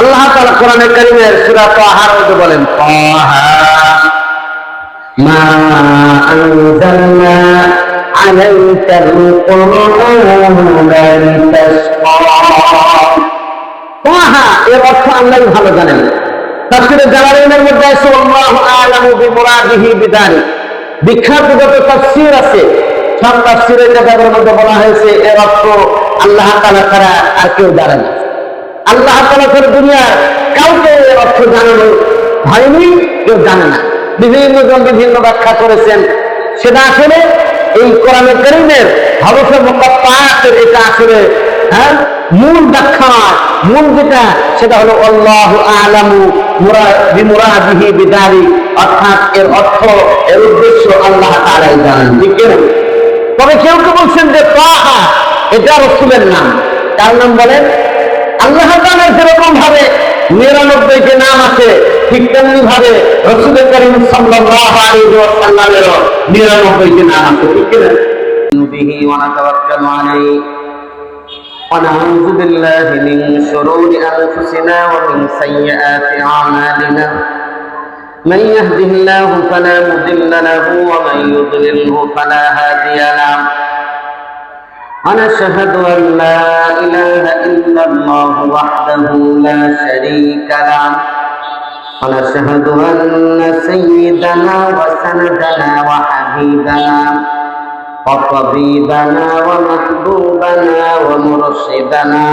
আল্লাহ তাআলা কোরআনে কারীমের সূরা তাহার মধ্যে বলেন, তাহা মা আনজালনা আলাইকাল কুরআনা লিতাশকা। তাহা এর অর্থ আল্লাহই ভালো জানেন। তাফসীরে জালালাইনের মধ্যে আছে আল্লাহু আ'লামু বিমুরাদিহি বিযালিক। বিখ্যাত যত তাফসীর আছে সব তাফসীরের কিতাবের মধ্যে বলা হয়েছে এর অর্থ আল্লাহ তাআলা ছাড়া আর কেউ জানে না। আল্লাহ তাআলা ছাড়া দুনিয়ার কাউকে এর অর্থ জানানো হয়নি, কেউ জানে না। বিভিন্ন জন বিভিন্ন ব্যাখ্যা করেছেন। সেটা আসলে এই কোরআনে কারীমের হরফে মুকাত্তাআতের এটা আসলে মূল ব্যাখ্যা, মূল যেটা সেটা হলো আল্লাহু আ'লামু বিমুরাদিহি বিযালিক, অর্থাৎ এর অর্থ এর উদ্দেশ্য আল্লাহ তাআলাই জানেন, ঠিক না? তবে কেউ কেউ বলছেন যে তাহা এটা রাসূলের নাম। তার নাম বলেন আল্লাহ তাআলা যেরকম ভাবে 99টি নাম আছে ঠিক তেমনি ভাবে রাসূল করিম সাল্লাল্লাহু আলাইহি ওয়াসাল্লামের 99টি নাম আছে, ঠিক না? বিহি ওয়া নাতাওয়াক্কালু আলাইহি ওয়া নাউযু বিল্লাহি মিন শুরুরি আনফুসিনা ওয়া মিন সাইয়্যাতি আমালিনা মান ইয়াহদিহিল্লাহু ফালা মুদিল্লা লাহু ওয়া মান ইউদ্লিলহু ফালা হাদিয়া লাহু। ونشهد أن لا إله إلا الله وحده لا شريك له ونشهد أن سيدنا وسندنا وحبيبنا وطبيبنا ومحبوبنا ومرشدنا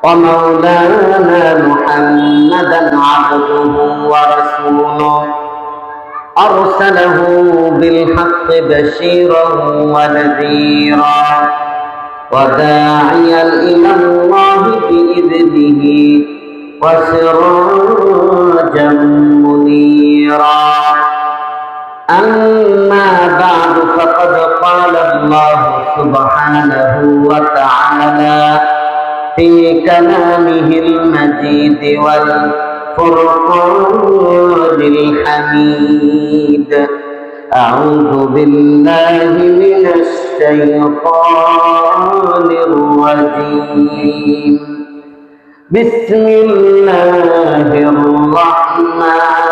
ومولانا محمدا عبده ورسوله أرسله بالحق بشيرا ونذيرا وداعيا إلى الله بإذنه وسراجا منيرا. أما بعد فقد قال الله سبحانه وتعالى في كلامه المجيد والفرقان الحميد: أعوذ بالله من الشيطان الرجيم. بسم الله الرحمن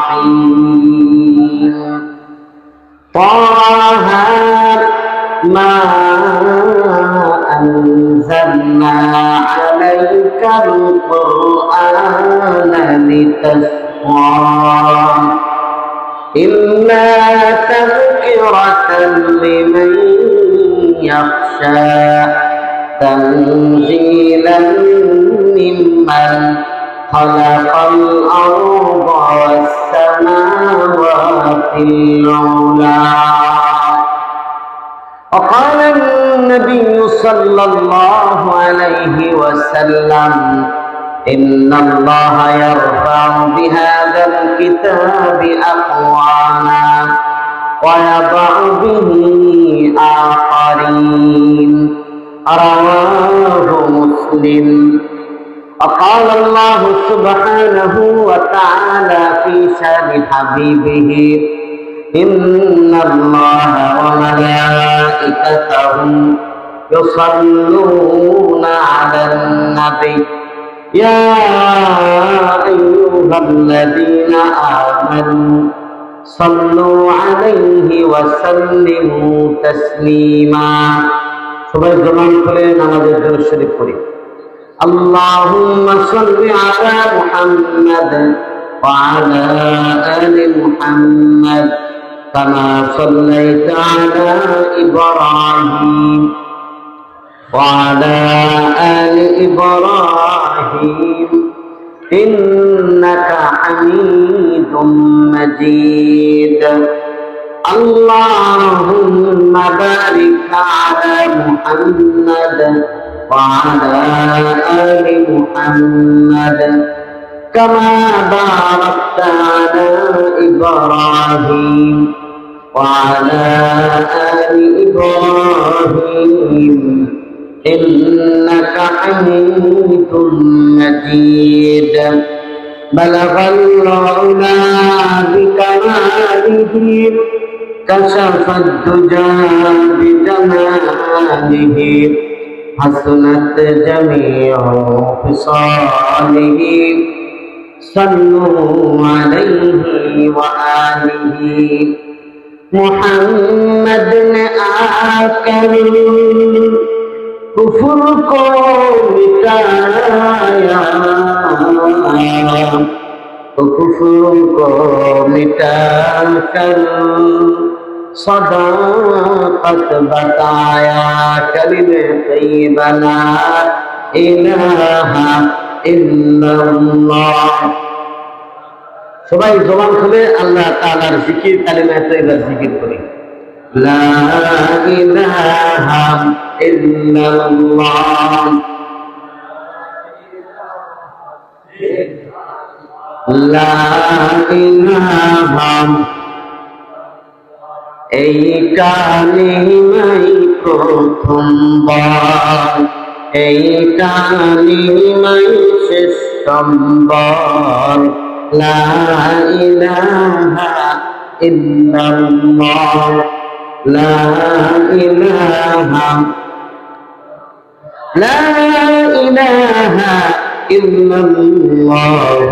الرحيم. طه ما أنزلنا عليك القرآن لتشقى إلا تذكرة لمن يخشى تنزيلا ممن خلق الأرض والسماوات العلى. وقال النبي صلى الله عليه وسلم: إن الله يرفع بهذا الكتاب أقواما ويضع به آخرين. رواه مسلم. وقال الله سبحانه وتعالى في شأن حبيبه: إن الله وملائكته يصلون على النبي يا أيها الذين آمنوا صلوا عليه وسلموا تسليما. সবাই জবান খুলে নামাজের জন্য শরীক করি। আল্লাহুম্মা সাল্লি আলা মুহাম্মাদ ওয়া আলা আলি মুহাম্মাদ কামা সাল্লাইতা আলা ইব্রাহিম ওয়া আলা আলি ইব্রাহিম ইন্নাকা হামিদুম মাজিদ. اللهم بارك على محمد وعلى آل محمد كما باركت على إبراهيم وعلى آل إبراهيم إنك حميد مجيد. بلغ العلا بكماله كشف الدجى بجماله حسنت جميع خصاله صلوا عليه وآله محمد نے آकर کفر کو مٹایا کفر کو مٹا کر صداقت بتایا کلمہ طیبہ لا الہ الا اللہ সবাই জবান খুলে আল্লাহ তাআলার জিকির কালিমা তৈয়বা জিকির করি লা ইলাহা ইল্লাল্লাহ লা ইলাহা এই কালিমাই প্রথমবার এই কালিমাই শেষম্বর লা ইলাহা ইল্লাল্লাহ লা ইলাহা ইল্লাল্লাহ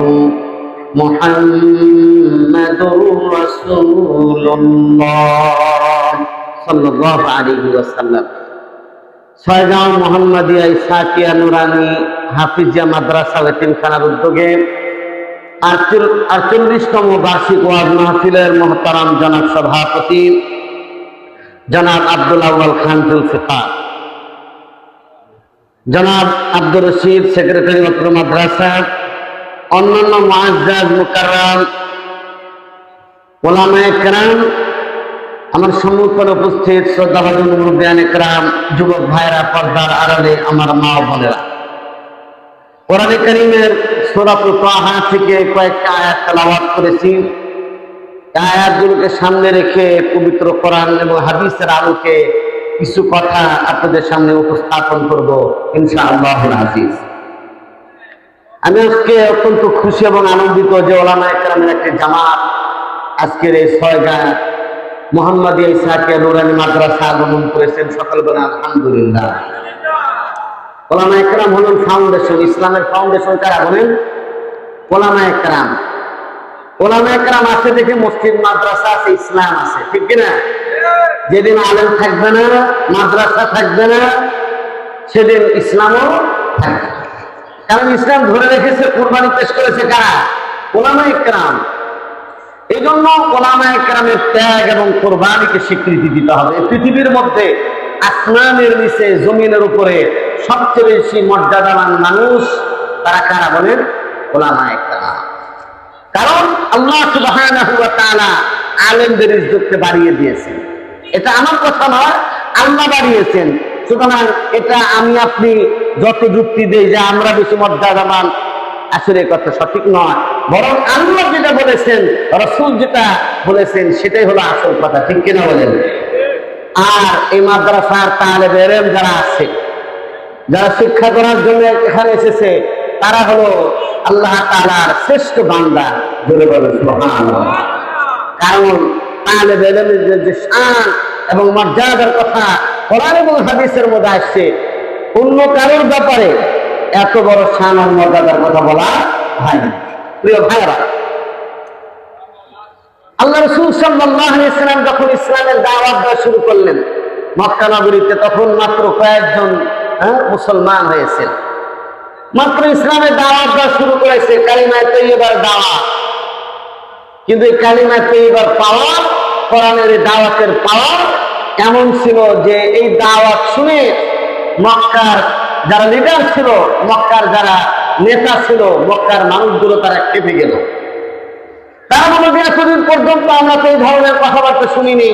মুহাম্মাদুর রাসূলুল্লাহ সাল্লাল্লাহু আলাইহি ওয়াসাল্লাম। ছয়গাঁও মোহাম্মদিয়া ইসহাকিয়া নুরানি হাফিজিয়া মাদ্রাসা ও এতিমখানার উদ্যোগে 48তম বার্ষিক ওয়াজ মাহফিলের মোহতারাম জনাব সভাপতি জনাব আব্দুল আউয়াল খান জুলফিকার, জনাব আব্দুর রশিদ সেক্রেটারি অত্র মাদ্রাসা, অন্যান্য মুআজ্জাজ মুকাররম উলামায়ে কেরাম, আমার সম্মুখে উপস্থিত শ্রদ্ধাভাজন মুরব্বিয়ানে কেরাম, যুবক ভাইরা, পর্দার আড়ালে আমার মা ও বোনেরা, কোরআনে কারীমের সূরা তাহা থেকে কয়েকটা আয়াত তেলাওয়াত করেছি। এই আয়াতগুলোকে সামনে রেখে পবিত্র কোরআন এবং হাদিসের আলোকে কিছু কথা আপনাদের সামনে উপস্থাপন করব ইনশাআল্লাহুল আজিজ। আমি আজকে অত্যন্ত খুশি এবং আনন্দিত যে উলামায়ে কেরামের একটি জামাত আজকের এই ছয়গাঁ মোহাম্মদিয়া ইসহাকিয়া নুরানি মাদ্রাসা আগমন করেছেন। সকল বলেন আলহামদুলিল্লাহ। উলামায়ে কেরাম হলেন ফাউন্ডেশন, ইসলামের ফাউন্ডেশন কারা বলেন? উলামায়ে কেরাম। উলামায়ে কেরাম আছে দেখে মসজিদ মাদ্রাসা আছে, ইসলাম আছে, ঠিক কিনা? যেদিন আলেম থাকবে না, মাদ্রাসা থাকবে না, সেদিন ইসলামও থাকবে। কারণ ইসলাম ধরে রেখেছে, কুরবানি পেশ করেছে কারা? উলামায়ে কেরাম। এই জন্য উলামায়ে কেরামের ত্যাগ এবং কুরবানিকে স্বীকৃতি দিতে হবে। পৃথিবীর মধ্যে আসমানের নিচে জমিনের উপরে সবচেয়ে বেশি মর্যাদাবান মানুষ তারা কারা বলেন? উলামায়ে কেরাম। কারণ আল্লাহ সুবহানাহু ওয়া তাআলা আলেমদের ইজ্জতকে বাড়িয়ে দিয়েছেন। এটা আমার কথা নয়, আল্লাহ বাড়িয়েছেন। সুতরাং এটা আমি আপনি যত যুক্তি দেই যে আমরা বেশি মর্যাদাবান, আসলে কথা সঠিক নয়। বরং আল্লাহ যেটা বলেছেন, রাসূল যেটা বলেছেন, সেটাই হলো আসল কথা, ঠিক কিনা বলেন? আর এই মাদ্রাসার তালেবে ইলম যারা আছে, যারা শিক্ষা করার জন্য এখানে এসেছে, তারা হলো আল্লাহ তাআলার শ্রেষ্ঠ বান্দা। বলে বলে সুবহানাল্লাহ। কারণ তালেবে ইলমের যে শান এবং মর্যাদার কথা কোরআন এবং হাদিসের মধ্যে আসছে, অন্য কারোর ব্যাপারে এত বড় শান আর মর্যাদার কথা বলা হয় না। প্রিয় ভাইরা, আল্লাহ রাসূল সাল্লাল্লাহু আলাইহি ওয়াসাল্লাম যখন ইসলামের দাওয়াত দেওয়া শুরু করলেন মক্কা নগরীতে, তখন মাত্র কয়েকজন মুসলমান হয়েছে। মাত্র ইসলামের দাওয়াত দেওয়া শুরু করেছে, কালিমা তাইয়্যিবার দাওয়াত। কিন্তু এই কালিমা তাইয়্যিবার পাওয়ার, কোরআনের দাওয়াতের পাওয়ার এমন ছিল যে এই দাওয়াত শুনে মক্কার যারা লিডার ছিল, মক্কার যারা নেতা ছিল, মক্কার মানুষগুলো তারা কেঁপে গেল। তারা বলল যে এতদিন পর্যন্ত আমরা তো এই ধরনের কথাবার্তা শুনিনি,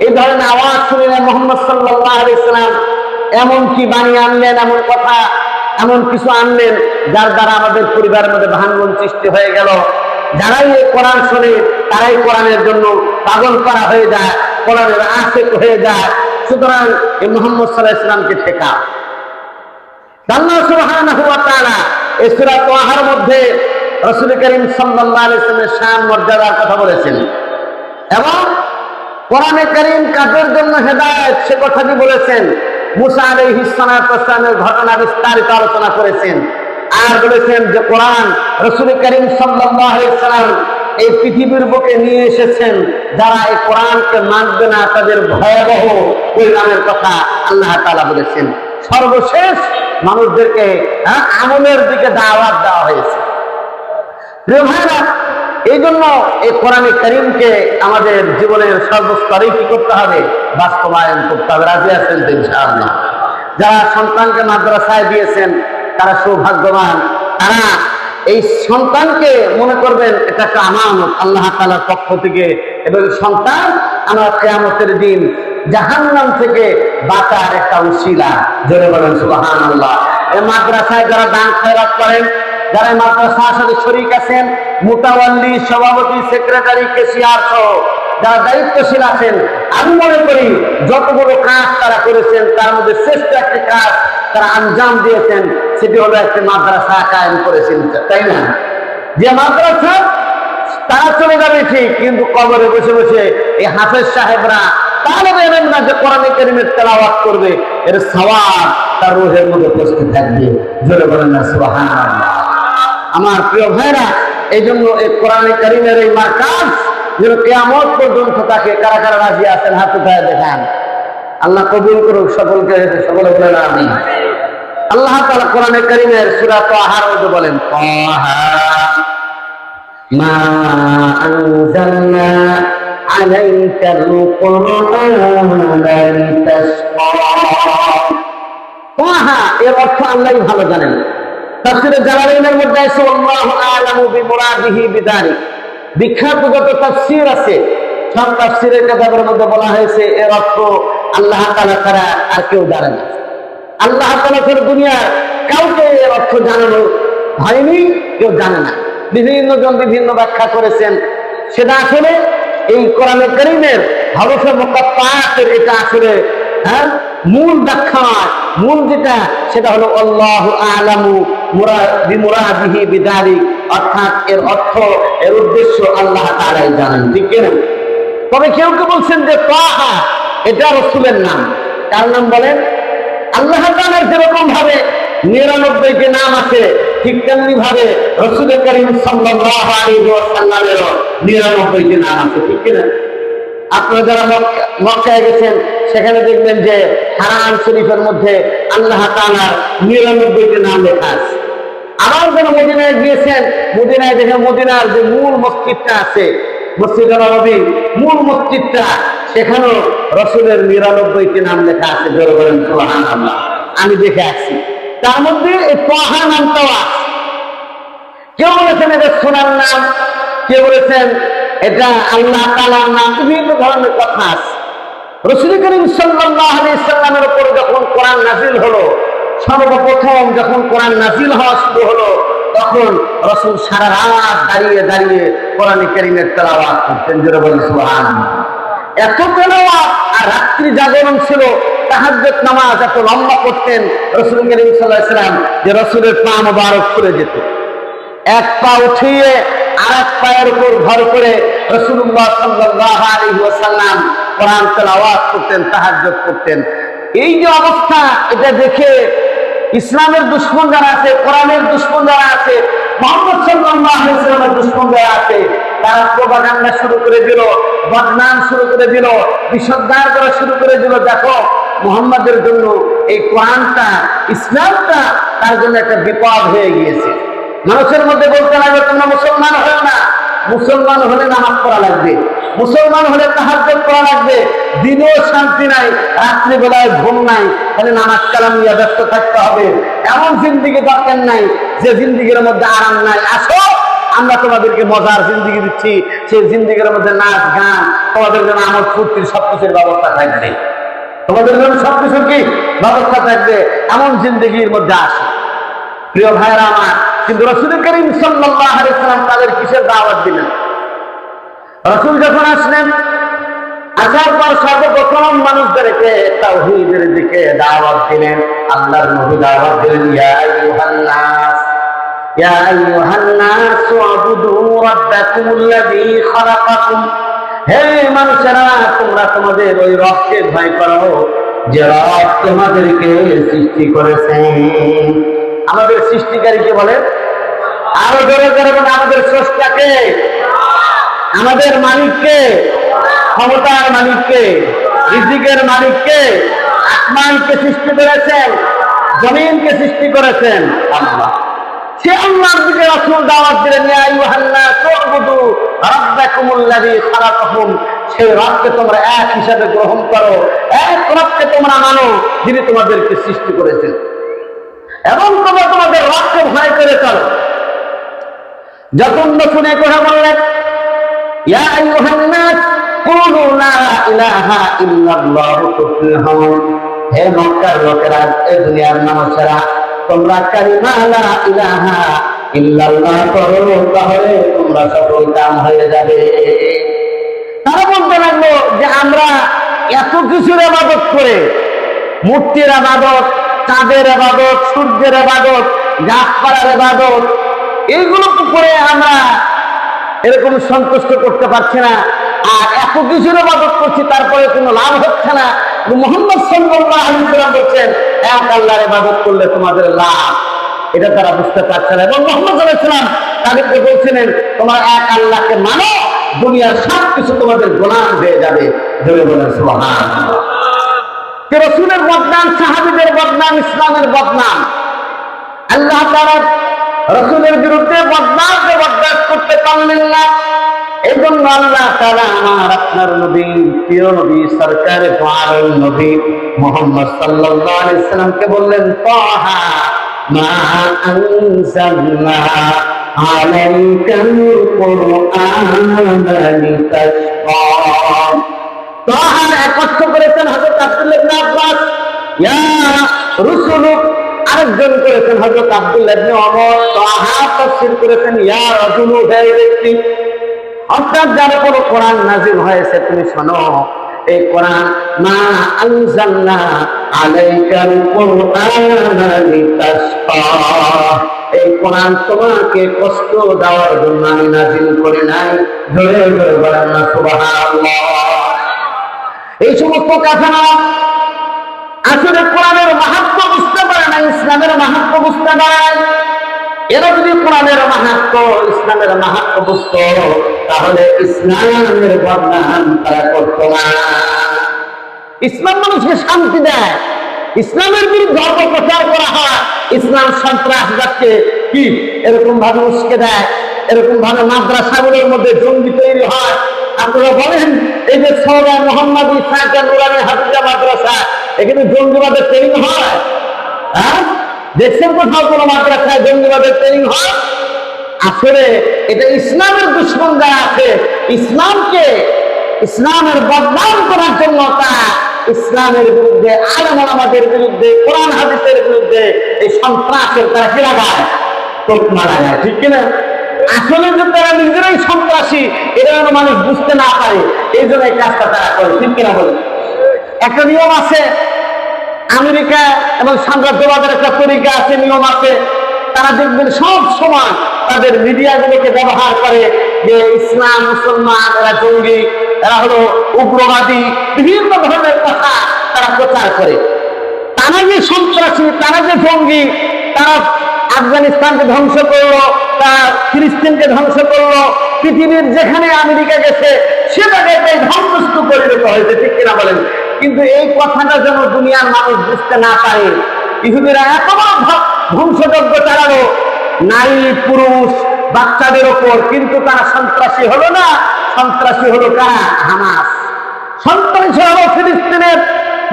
এই ধরনের আওয়াজ শুনি না। মুহাম্মদ সাল্লাল্লাহু আলাইহি ওয়াসাল্লাম এমন কি বাণী আনলেন, এমন কথা, এমন কিছু আনলেন যার দ্বারা আমাদের পরিবারের মধ্যে ভাঙন সৃষ্টি হয়ে গেল। যারাই এই কোরআন শোনে তারাই কোরআনের জন্য পাগল করা হয়ে যায়, কোরআনের আশিক হয়ে যায়। সুতরাং এই মুহাম্মদ সাল্লাল্লাহু আলাইহি ওয়াসাল্লামকে ঠেকা। আল্লাহ সুবহানাহু ওয়া তাআলা এই সূরা তাহার মধ্যে রাসূল করিম সাল্লাল্লাহু আলাইহি ওয়াসাল্লামের শান মর্যাদার কথা বলেছেন এবং কোরআনে কারীম কাদের জন্য হেদায়েত সে কথাটি বলেছেন। মুসা আলাইহিস সালামের ঘটনা বিস্তারিত আলোচনা করেছেন। আর বলেছেন যে কোরআন রাসূল করিম সাল্লাল্লাহু আলাইহি ওয়াসাল্লাম এই পৃথিবীর বুকে নিয়ে এসেছেন, যারা এই কোরআনকে মানবে না তাদের ভয়াবহ পরিণামের কথা আল্লাহ তাআলা বলেছেন। সর্বশেষ মানুষদেরকে আমলের দিকে দাওয়াত দেওয়া হয়েছে। প্রিয় ভাইরা, এই জন্য এই কোরআনে কারীমকে আমাদের জীবনের সর্বস্তরে কি করতে হবে? বাস্তবায়ন করতে হবে। রাজি আছেন তো ইনশাআল্লাহ? যারা সন্তানকে মাদ্রাসায় দিয়েছেন তারা সৌভাগ্যবান। তারা এই সন্তানকে মনে করবেন এটা একটা আমানত আল্লাহ তাআলার পক্ষ থেকে, এবং সন্তান আমরা কিয়ামতের দিন জাহান্নাম থেকে বাঁচার একটা উসিলা। জোরে বলেন সুবহানাল্লাহ। এই মাদ্রাসায় যারা দান খয়রাত করেন, যারা মাদ্রাসার সাথে শরীক আছেন, মুতাওয়াল্লি, সভাপতি, সেক্রেটারি, ক্যাশিয়ার সহ যারা দায়িত্বশীল আছেন, আমি মনে করি যত বড় কাজ তারা করেছেন তার মধ্যে শ্রেষ্ঠ একটি কাজ তারা আঞ্জাম দিয়েছেন, সেটি হলো একটি মাদ্রাসা কায়েম করেছেন, তাই না? যে মাদ্রাসা তারা চলে যাবে ঠিক, কিন্তু কবরে বসে বসে এই হাফেজ সাহেবরা তালেবে ইলমরা যে কোরআনে কারীমের তেলাওয়াত করবে, এর সওয়াব তার রূহের মধ্যে উপস্থিত থাকবে। জোরে বলেন না সুবহানাল্লাহ। আমার প্রিয় ভাইরা, এই জন্য এই কোরআনে কারীমের এই মারকাজ যেন কিয়ামত পর্যন্ত থাকে। কারা কারা রাজি আছেন হাত উঠায় দেখান। আল্লাহ কবুল করুক সকলকে, সকলে বলেন আমিন। আল্লাহ তাআলা কোরআনে কারীমের সূরা তাহার মধ্যে বলেন, তাহা মা আনজালনা আলাইকাল কুরআনা লিতাশকা। তাহা এর অর্থ আল্লাহই ভালো জানেন। তাফসীরে জালালাইনের মধ্যে আছে আল্লাহু আ'লামু বিমুরাদিহি বিযালিক। বিখ্যাত যত তাফসীর আছে সব তাফসীরের কিতাবের মধ্যে বলা হয়েছে এর অর্থ আল্লাহ তাআলা ছাড়া আর কেউ জানে না। আল্লাহ তাআলা ছাড়া দুনিয়ার কাউকে এর অর্থ জানানো হয়নি, কেউ জানে না। বিভিন্ন জন বিভিন্ন ব্যাখ্যা করেছেন। সেটা আসলে এই কোরআনে কারীমের হরফে মুকাত্তাআতের এটা আসলে মূল ব্যাখ্যা নয়। মূল যেটা সেটা হলো আল্লাহু আ'লামু বিমুরাদিহি বিযালিক, অর্থাৎ এর অর্থ, এর উদ্দেশ্য আল্লাহ তাআলাই জানেন, ঠিক না? তবে কেউ কেউ বলছেন যে তাহা এটা রাসূলের নাম। কার নাম বলেন? আল্লাহ তাআলার যেরকম ভাবে 99টি নাম আছে, ঠিক তেমনি ভাবে রাসূল করিম সাল্লাল্লাহু আলাইহি ওয়াসাল্লামের 99টি নাম আছে, ঠিক না? আপনারা যারা মক্কায় গেছেন সেখানে দেখবেন যে হারাম শরীফের মধ্যে আল্লাহ তাআলার 99টি নাম লেখা আছে। আবার যারা মদিনায় গিয়েছেন, মদিনায় দেখেন মদিনার যে মূল মসজিদটা আছে, মসজিদে নববী, মূল মসজিদটা, সেখানেও রাসূলের 99টি নাম লেখা আছে। জোরে বলেন সুবহানাল্লাহ। আমি দেখে আসছি, তার মধ্যে এই তাহা নামটাও আছে। কেউ বলেছেন এটা সোনার নাম, কেউ বলেছেন এটা আল্লাহ তাআলার নাম, বিভিন্ন ধরনের কথা আছে। রাসূল করিম সাল্লাল্লাহু আলাইহি সাল্লামের উপর যখন কোরআন নাযিল হলো, সর্বপ্রথম যখন কোরআন নাযিল হওয়া শুরু হলো, তখন রাসূল সারা রাত দাঁড়িয়ে দাঁড়িয়ে কোরআনে কারীমের তেলাওয়াত করতেন। জোরে বলেন সুবহানাল্লাহ। এত তেলাওয়াত আর রাত্রি জাগরণ ছিল, তাহাজ্জুদ নামাজ এত লম্বা করতেন রাসূল করিম সাল্লাল্লাহু আলাইহি সাল্লাম যে রাসূলের পা মোবারক খুলে যেত। এক পা উঠিয়ে আরেক পায়ের উপর ভর করে রাসূলুল্লাহ সাল্লাল্লাহু আলাইহি ওয়াসাল্লাম কোরআন তেলাওয়াত করতেন, তাহাজ্জুদ করতেন। এই যে অবস্থা, এটা দেখে ইসলামের দুশমন যারা আছে, কোরআনের দুশমন যারা আছে, মুহাম্মদ সাল্লাল্লাহু আলাইহি ওয়াসাল্লামের দুশমন যারা আছে, তারা প্রোপাগান্ডা শুরু করে দিল, বদনাম শুরু করে দিল, বিশদ্ধার করা শুরু করে দিল। দেখো, মুহাম্মাদের জন্য এই কোরআনটা, ইসলামটা তার জন্য একটা বিপদ হয়ে গিয়েছে। মানুষের মধ্যে বলতে লাগবে তোমরা মুসলমান হও না, মুসলমান হলে নামাজ পড়া লাগবে, মুসলমান হলে তাহাজ্জুদ করা লাগবে, দিনেও শান্তি নাই, রাত্রিবেলায় ঘুম নাই, তাহলে নামাজ কালাম নিয়ে ব্যস্ত থাকতে হবে। এমন জিন্দিগি দরকার নাই যে জিন্দিগির মধ্যে আরাম নাই। আসো, আমরা তোমাদেরকে মজার জিন্দিগি দিচ্ছি, সেই জিন্দিগির মধ্যে নাচ গান, তোমাদের জন্য আমোদ ফুর্তির সবকিছুর ব্যবস্থা থাকবে, তোমাদের জন্য সবকিছুর কি ব্যবস্থা থাকবে, এমন জিন্দিগির মধ্যে আসে। প্রিয় ভাইরা আমার, কিন্তু রাসূল করিম সাল্লাল্লাহু আলাইহি সাল্লাম তাদের কিসের দাওয়াত দিলেন? রাসূল যখন আসলেন, আসার পর সর্বপ্রথম মানুষদেরকে তাওহীদের দিকে দাওয়াত দিলেন। আল্লাহর নবী দাওয়াত দিলেন, ইয়া আইয়ুহান নাস উবুদু রাব্বাকুমুল্লাযী খালাকাকুম। হে মানুষেরা, তোমরা তোমাদের ওই রবকে ভয় করো যে রব তোমাদেরকে সৃষ্টি করেছেন। আমাদের সৃষ্টিকারীকে বলে, আরো জোরে জোরে বলে, আমাদের স্রষ্টাকে, আমাদের মালিককে, ক্ষমতার মালিককে, রিজিকের মালিককে, আসমানকে সৃষ্টি করেছেন, জমিনকে সৃষ্টি করেছেন আল্লাহ। সে আল্লাহর দিকে রাসূল দাওয়াত দিলেন, ইয়া আইয়ুহান নাস উবুদু রাব্বাকুমুল্লাযী খালাকাকুম, সেই রবকে তোমরা এক হিসাবে গ্রহণ করো, এক রবকে তোমরা মানো যিনি তোমাদেরকে সৃষ্টি করেছেন, এবং তোমরা তোমাদের রবকে ভয় করে চলো। যখন শুনে কথা বললেন, ইয়া আইয়ুহান নাস কুলু লা ইলাহা ইল্লাল্লাহু তুফলিহুন, হে মক্কার লোকেরা, এই দুনিয়ার মানুষেরা, তোমরা কালিমা লা ইলাহা ইল্লাল্লাহ পড়ো, তাহলে তোমরা সফল কাম হয়ে যাবে। তারা বলতে লাগলো যে আমরা এত কিছুর ইবাদত করে, মূর্তির ইবাদত, চাঁদের ইবাদত, সূর্যের ইবাদত, গাছপালার ইবাদত, এইগুলো করে আমরা এরকম সন্তুষ্ট করতে পারছি না, আর এত কিছুর ইবাদত করছি তারপরে কোনো লাভ হচ্ছে না। মুহাম্মদ সাল্লাল্লাহু আলাইহি ওয়াসাল্লাম বলছেন, এক আল্লাহর ইবাদত করলে তোমাদের লাভ, এটা তারা বুঝতে পারছে না। এবং মুহাম্মদ সাল্লাল্লাহু আলাইহি ওয়াসাল্লাম তাদেরকে বলছিলেন, তোমরা এক আল্লাহকে মানো, দুনিয়ার সবকিছু তোমাদের গোলাম হয়ে যাবে। ধরে বলেন সুবহানাল্লাহ। যে রাসূলের বদনাম, সাহাবীদের বদনাম, ইসলামের বদনাম, আল্লাহ তাআলা রাসূলের বিরুদ্ধে বদনামকে বরদাস্ত করতে পারলেন না। এই জন্য আল্লাহ তাআলা আমার আপনার নবী, প্রিয় নবী, সরকারে দো আলম নবী মুহাম্মদ সাল্লাল্লাহু আলাইহি সাল্লামকে বললেন, তাহা মা আনজালনা আলাইকাল কুরআনা লিতাশকা। তাহার একত্র করেছেন হযরত আব্দুল্লাহ ইবনে আব্বাস, ইয়া রাসূলু আরেকজন করেছেন হযরত আব্দুল্লাহ ইবনে ওমর, তাহা তাফসীর করেছেন ইয়া রাজুলু, হে ব্যক্তি। অর্থাৎ যার উপর কোরআন নাযিল হয়েছে তুমি শোনো, এই কোরআন মা আনজালনা আলাইকাল কুরআনা লিতাশকা, এই কোরআন তোমাকে কষ্ট দেওয়ার জন্য আমি নাযিল করি নাই। জোরে জোরে বলেন না সুবহানাল্লাহ। এই সমস্ত কাফেররা আসলে কোরআনের মাহাত্ম্য বুঝতে পারে না, ইসলামের মাহাত্ম্য বুঝতে পারে না। এরা যদি কোরআনের মাহাত্ম্য, ইসলামের মাহাত্ম্য বুঝত, তাহলে ইসলামের বদনাম তারা করত না। ইসলাম মানুষকে শান্তি দেয়, ইসলামের বিরুদ্ধে অপপ্রচার করা হয়, ইসলাম সন্ত্রাসবাদকে কি এরকম ভাবে উস্কে দেয়, এরকম ভাবে মাদ্রাসাগুলোর মধ্যে জঙ্গি তৈরি হয়। আপনারা বলেন, এই যে সৌরা মোহাম্মদ ইসলাম নুরানি হাফিজা মাদ্রাসা, এখানে জঙ্গিবাদের ট্রেনিং হয়? হ্যাঁ, দেখছেন কোথাও কোনো মাদ্রাসায় জঙ্গিবাদের ট্রেনিং হয়? আসলে এটা ইসলামের দুশমন যারা আছে, ইসলামকে, ইসলামের বদনাম করার জন্য তারা ইসলামের বিরুদ্ধে, আলেম ওলামাদের বিরুদ্ধে, কোরআন হাদিসের বিরুদ্ধে এই সন্ত্রাসের তারা কি লাগায়, টোপ মারা যায়, ঠিক কিনা? আসলে যে তারা নিজেরাই সন্ত্রাসী, এটা যেন মানুষ বুঝতে না পারে, এই জন্য এই কাজটা তারা করে, ঠিক কিনা বলে? একটা নিয়ম আছে আমেরিকা এবং সাম্রাজ্যবাদের, একটা তরিকা আছে, নিয়ম আছে। তারা দেখবেন সব সময় তাদের মিডিয়াগুলোকে ব্যবহার করে যে ইসলাম, মুসলমান, এরা জঙ্গি, এরা হলো উগ্রবাদী, বিভিন্ন ধরনের কথা তারা প্রচার করে। তারা যে সন্ত্রাসী, তারা যে জঙ্গি, তারা আফগানিস্তানকে ধ্বংস করলো, তারা ফিলিস্তিনকে ধ্বংস করলো, পৃথিবীর যেখানে আমেরিকা গেছে সেটাকে ধ্বংসস্ত পরিণত হয়েছে, ঠিক কিনা বলেন? কিন্তু এই কথাটা যেন দুনিয়ার মানুষ বুঝতে না পারে, ইহুদিরা এত বড় ধ্বংসযজ্ঞ চালালো নারী, পুরুষ, বাচ্চাদের ওপর, কিন্তু তারা সন্ত্রাসী হলো না। সন্ত্রাসী হলো কারা? হামাস। সন্ত্রাসী হলো ফিলিস্তিনের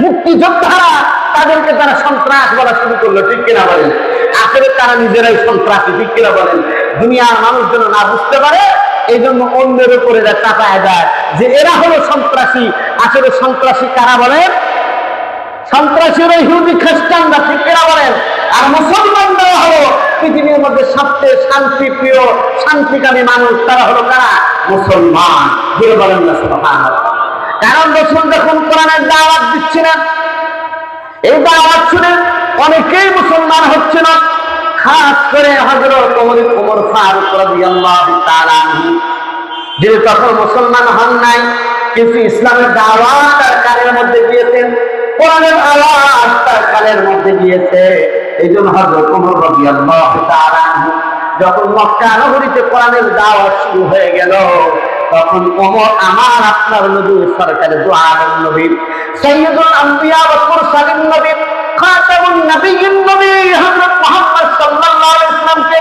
মুক্তিযোদ্ধারা, তাদেরকে তারা সন্ত্রাস বলা শুরু করলো, ঠিক কিনা বলেন? আসলে তারা নিজেরাই সন্ত্রাসী, ঠিক কিনা বলেন? দুনিয়ার মানুষ যেন না বুঝতে পারে, এই জন্য অন্যের উপরে চাপায় দেয় যে এরা হলো সন্ত্রাসী। আসলে সন্ত্রাসী কারা বলেন? সন্ত্রাসী হলো ইহুদি খ্রিস্টানরা, ঠিক কিনা বলেন? আর মুসলমানরা হলো পৃথিবীর মধ্যে সবচেয়ে শান্তিপ্রিয়, শান্তিকামী মানুষ, তারা হলো কারা? মুসলমান। বলে বলেন না সুবহানাল্লাহ। কারণ রাসূল যখন কোরআনের দাওয়াত দিচ্ছিলেন, এই দাওয়াত শুনে অনেকেই মুসলমান হচ্ছে না, খাস করে হযরত ওমর ফারুক রাদিয়াল্লাহু তাআলা আনহু, যে তখন মুসলমান হন নাই, কিন্তু ইসলামের দাওয়াত তার কানের মধ্যে দিয়েছেন। কোরআনের আওয়াজ তার কানের মধ্যে গিয়েছে। এই জন্য হযরত ওমর রাদিয়াল্লাহু তাআলা আনহু যখন মক্কা নগরীতে কোরআনের দাওয়াত শুরু হয়ে গেল, তখন ওমর আমার আপনার নবী সরকারে দু আলম নবী সাইয়্যিদুল আম্বিয়া ওয়াল মুরসালিন নবী খাতামুন নবিয়্যিন নবী হযরত মুহাম্মদ সাল্লাল্লাহু আলাইহি ওয়াসাল্লামকে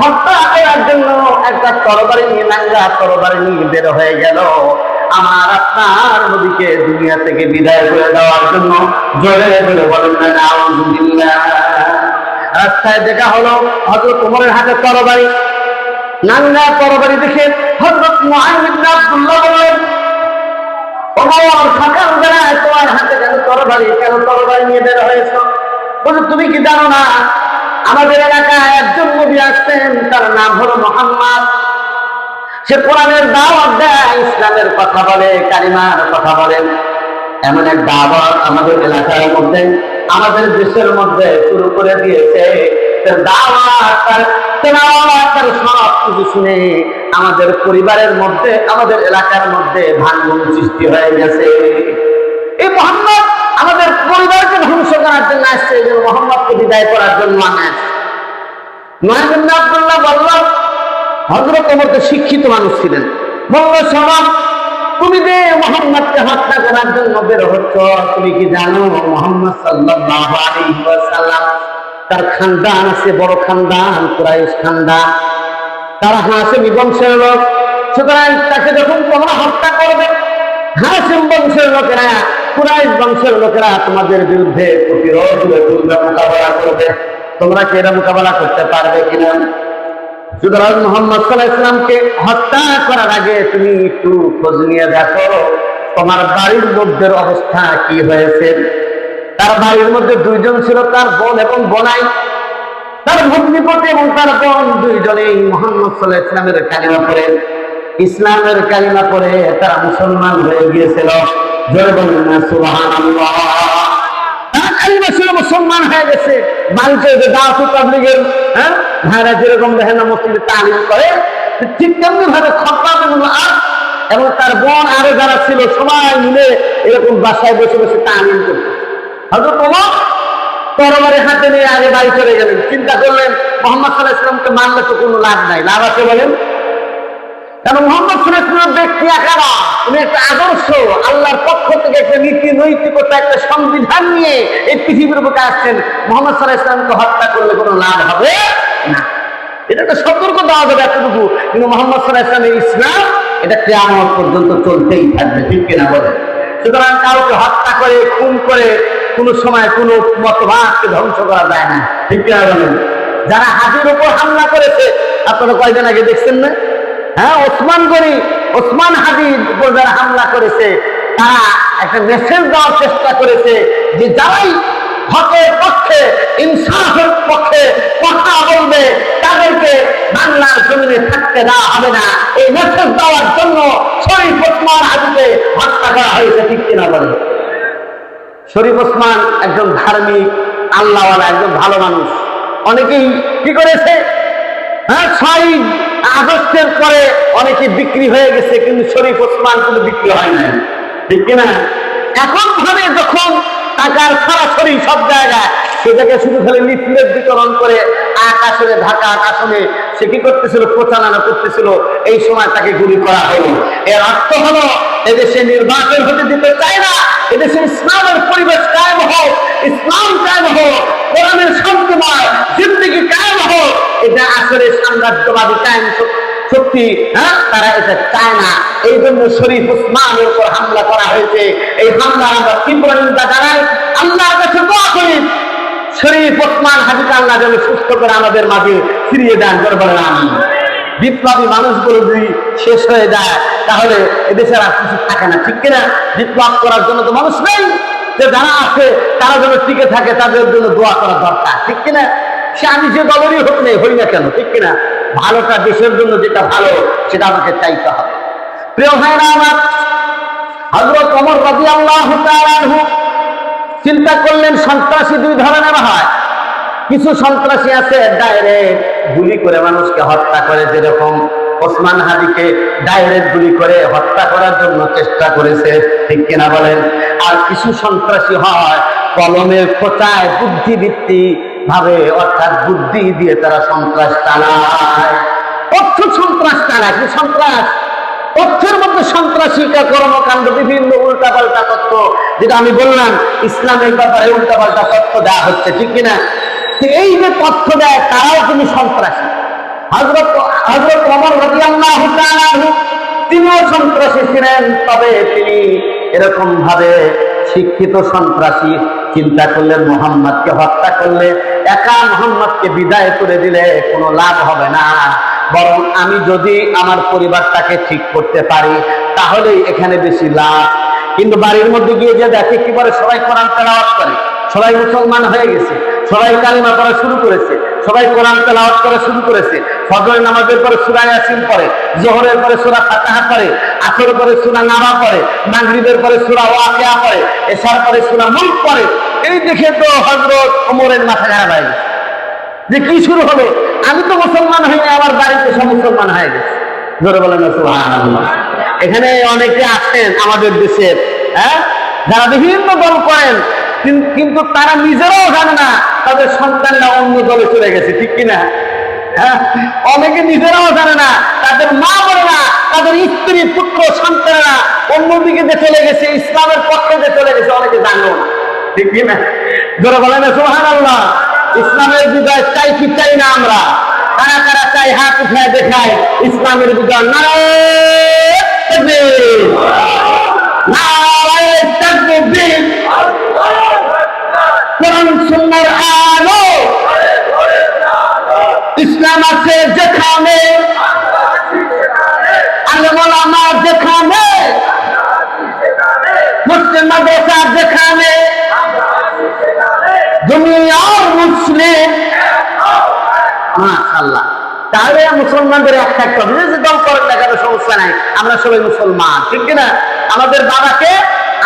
হত্যা করার জন্য একটা তরবারি নিয়ে, নাঙ্গা তরবারি নিয়ে বের হয়ে গেল আমার আপনার নবীকে দুনিয়া থেকে বিদায় করে দেওয়ার জন্য। জোরে জোরে বলেন না নাউযুবিল্লাহ। রাস্তায় দেখা হলো হযরত ওমরের হাতে তরবারি, নাঙ্গা তরবারি দেখে হযরত মুআয ইবনে আব্দুল্লাহ বললেন, ওমর ফাঁকা বেড়ায়, তোমার হাতে কেন তরবারি, কেন তরবারি নিয়ে বের হয়েছ? বলে তুমি কি জানো না আমাদের এলাকায় একজন নবী আসছেন, তার নাম হলো মুহাম্মদ। সে কোরআনের দাওয়াত দেয়, ইসলামের কথা বলে, কালিমার কথা বলেন। এমন এক দাওয়াত আমাদের এলাকার মধ্যে, আমাদের দেশের মধ্যে শুরু করে দিয়েছে। তার দাওয়াত, তার তেলাওয়াত, তার সব কিছু শুনে আমাদের পরিবারের মধ্যে, আমাদের এলাকার মধ্যে ভাঙন সৃষ্টি হয়ে গেছে। এই মুহাম্মদ আমাদের পরিবারকে ধ্বংস করার জন্য আসছে, এই জন্য মুহাম্মদকে বিদায় করার জন্য আসছে। মুআয ইবনে আব্দুল্লাহ বলল, হযরত ওমর তো শিক্ষিত মানুষ ছিলেন, বলল শোনো, তুমি যে মুহাম্মদকে হত্যা করার জন্য বের হচ্ছ, তুমি কি জানো মুহাম্মদ সাল্লাল্লাহু আলাইহি ওয়াসাল্লাম তার খানদান আছে, বড় খানদান, কুরাইশ খানদান, তারা হাশিম বংশের লোক। সুতরাং তাকে যখন তোমরা হত্যা করবে, হাশিম বংশের লোকেরা, কুরাইশ বংশের লোকেরা তোমাদের বিরুদ্ধে প্রতিরোধ করবে, মোকাবেলা করবে। তোমরা কি এরা মোকাবেলা করতে পারবে কিনা? সুতরাং মুহাম্মদ সাল্লাল্লাহু আলাইহি ওয়াসাল্লামকে হত্যা করার আগে তুমি একটু খোঁজ নিয়ে দেখো তোমার বাড়ির মধ্যে অবস্থা কি হয়েছে। তার বাড়ির মধ্যে দুইজন ছিল, তার বোন এবং বোনাই। তার ভগ্নিপতি এবং তার বোন দুইজনেই মুহাম্মদ সাল্লাল্লাহু আলাইহি ওয়াসাল্লামের কালিমা পড়ে, ইসলামের কালিমা পড়ে তারা মুসলমান হয়ে গিয়েছিল। জোরে বলুন না সুবহানাল্লাহ। কালিমা ছিল, মুসলমান হয়ে গেছে। বাড়িতে যে দাওয়াত তাবলীগের ভাইরা যেরকম দেখেন না মসজিদে তালিম করে, ঠিক তেমনি ভাবে খাব্বাব ইবনে আস এবং তার বোন আরো যারা ছিল সবাই মিলে এরকম বাসায় বসে বসে তালিম করত। হযরত ওমর তরবারি হাতে নিয়ে আগে বাড়ি চলে গেলেন। চিন্তা করলেন মুহাম্মদ সাল্লাল্লাহু আলাইহি ওয়াসাল্লামকে মারলে তো কোনো লাভ নাই। লাভ আছে বলেন? কারণ মুহাম্মদ সাল্লাল্লাহু আলাইহি ওয়াসাল্লাম ব্যক্তি আকারা, উনি একটা আদর্শ, আল্লাহর পক্ষ থেকে একটা নীতি নৈতিকতা, একটা সংবিধান নিয়ে এই পৃথিবীর বুকে আসছেন। মুহাম্মদ সাল্লাল্লাহু আলাইহি ওয়াসাল্লামকে হত্যা করলে কোনো লাভ হবে না। এটা একটা সতর্ক দেওয়া যাবে এতটুকু। কিন্তু মুহাম্মদ সাল্লাল্লাহু আলাইহি ওয়াসাল্লামের ইসলাম এটা কিয়ামত পর্যন্ত চলতেই থাকবে, ঠিক কিনা বলেন? সুতরাং কাউকে হত্যা করে, খুন করে কোন সময় কোন মতবাদকে ধ্বংস করা যায় না, ঠিক কিনা বলেন? যারা হাজির উপর হামলা করেছে, আপনারা কয়েকদিন আগে দেখছেন না? ওসমান গনি, ওসমান হাদির উপর যারা হামলা করেছে, তারা একটা মেসেজ দেওয়ার চেষ্টা করেছে যে যারাই হকের পক্ষে, ইনসাফের পক্ষে কথা বলবে তাদেরকে বাংলার জমিনে থাকতে দেওয়া হবে না। এই মেসেজ দেওয়ার জন্য শরীফ ওসমান হাদিকে হত্যা করা হয়েছে, ঠিক কিনা বলে? শরীফ ওসমান একজন ধার্মিক, আল্লাহওয়ালা, একজন ভালো মানুষ। অনেকেই কি করেছে, 6 আগস্টের পরে অনেকে বিক্রি হয়ে গেছে, কিন্তু শরীফ ওসমান কোনো বিক্রি হয় না, ঠিক কিনা? এখন ভাবে যখন টাকার সরাসরি সব জায়গায়, সেটাকে শুধু খালি লিফলেট বিতরণ করে আকাশে, ঢাকা আকাশনে সে কি করতেছিল, প্রচারণা করতেছিল। এই সময় তাকে গুলি করা হলো। এর অর্থ হলো এদেশে নির্বাচন হতে দিতে চায় না, এদেশে ইসলামের পরিবেশ কায়েম হোক, ইসলাম কায়েম হোক, কোরআনের শান্তিময় জিন্দেগি কায়েম হোক। এটা আসলে সাম্রাজ্যবাদী কায়েম শক্তি, তারা এটা চায় না। এই জন্য শরীফ ওসমানের উপর হামলা করা হয়েছে। এই হামলা আমরা তীব্র নিন্দা জানাই, আল্লাহর কাছে দোয়া করি শরীফ ওসমান হাদিকে আল্লাহ যেন সুস্থ করে আমাদের মাঝে ফিরিয়ে দেন। বলেন আমিন। বিপ্লবী মানুষগুলো যদি শেষ হয়ে যায় তাহলে এদেশের আর কিছু থাকে না, ঠিক কিনা? বিপ্লব করার জন্য তো মানুষ নেই, যে যারা আছে তারা যেন টিকে থাকে, তাদের জন্য দোয়া করা দরকার, ঠিক কিনা? সে আমি যে দলেরই হোক নেই, হই না কেন, ঠিক কিনা? ভালোটা, দেশের জন্য যেটা ভালো সেটা আমাকে চাইতে হবে। প্রিয় ভাইরা আমার, হযরত ওমর রাদিয়াল্লাহু তাআলা আনহু চিন্তা করলেন সন্ত্রাসী দুই ধরনের হয়। কিছু সন্ত্রাসী আছে ডাইরেক্ট গুলি করে মানুষকে হত্যা করে, যেরকম ওসমান হাদিকে ডাইরেক্ট গুলি করে হত্যা করার জন্য চেষ্টা করেছে, ঠিক কিনা বলেন? আর কিছু সন্ত্রাসী হয় কলমের খোঁচায় বুদ্ধিবৃত্তিক ভাবে, অর্থাৎ বুদ্ধি দিয়ে তারা সন্ত্রাস চালায়, তথ্য সন্ত্রাস চালায়। কি সন্ত্রাস? তথ্যের মধ্যে সন্ত্রাসী কর্মকাণ্ড, বিভিন্ন উল্টাপাল্টা তথ্য, যেটা আমি বললাম ইসলামের ব্যাপারে উল্টাপাল্টা তথ্য দেওয়া হচ্ছে, ঠিক কিনা? এই যে তথ্য দেয় তারাও কিন্তু সন্ত্রাসী। হযরত ওমর রাদিয়াল্লাহু তাআলা তিনিও সন্ত্রাসী ছিলেন, তবে তিনি এরকম ভাবে শিক্ষিত সন্ত্রাসী চিন্তা করলেন মুহাম্মদকে হত্যা করলে, একা মুহাম্মদকে বিদায় করে দিলে কোনো লাভ হবে না, বরং আমি যদি আমার পরিবারটাকে ঠিক করতে পারি তাহলেই এখানে বেশি লাভ। কিন্তু বাড়ির মধ্যে গিয়ে যে দেখে কি বলে, সবাই কোরআন তেলাওয়াত করে, সবাই মুসলমান হয়ে গেছে, সবাই কালিমা পড়া শুরু করেছে, সবাই কোরআন তেলাওয়াত করা শুরু করেছে, ফজরের নামাজের পরে সূরা ইয়াসিন পড়ে, যোহরের পরে সূরা ফাতিহা পড়ে, আসরের পরে সূরা নাবা পড়ে, মাগরিবের পরে সূরা ওয়াকিয়া পড়ে, এশার পরে সূরা মুলক পড়ে। এই দেখে তো হযরত ওমরের মাথা খারাপ হয়ে গেছে যে কি শুরু হলো, আমি তো মুসলমান হইনি, আমার বাড়িতে সব মুসলমান হয়ে গেছে। জোরে বলেন সুবহানাল্লাহ। এখানে অনেকে আছেন আমাদের দেশের, যারা বিভিন্ন দল করেন, কিন্তু তারা নিজেরাও জানে না তাদের সন্তানরা অন্য দলে চলে গেছে, ঠিক কিনা? অনেকে নিজেরাও জানে না, তাদের মা বোনেরা, তাদের স্ত্রী পুত্র সন্তানেরা অন্যদিকে যে চলে গেছে, ইসলামের পক্ষে যে চলে গেছে, অনেকে জানেও না, ঠিক কিনা? জোরে বলেন সুবহানাল্লাহ। ইসলামের বিজয় চাই কি চাই না আমরা? কারা কারা চাই হাত উঠায় দেখায় ইসলামের বিজয়। নারায়ে তাকবীর, নারায়ে তাকবীর। কোরআন সুন্নাহর আলো, ইসলাম আছে যেখানে, আলেম ওলামা যেখানে, মুসলিম মাদ্রাসা যেখানে, দুনিয়ার মুসলিম। মাশাআল্লাহ। তাহলে মুসলমানদের একটা একটা যে দল করেন না কেন, সমস্যা নাই, আমরা সবাই মুসলমান, ঠিক কিনা? আমাদের বাবাকে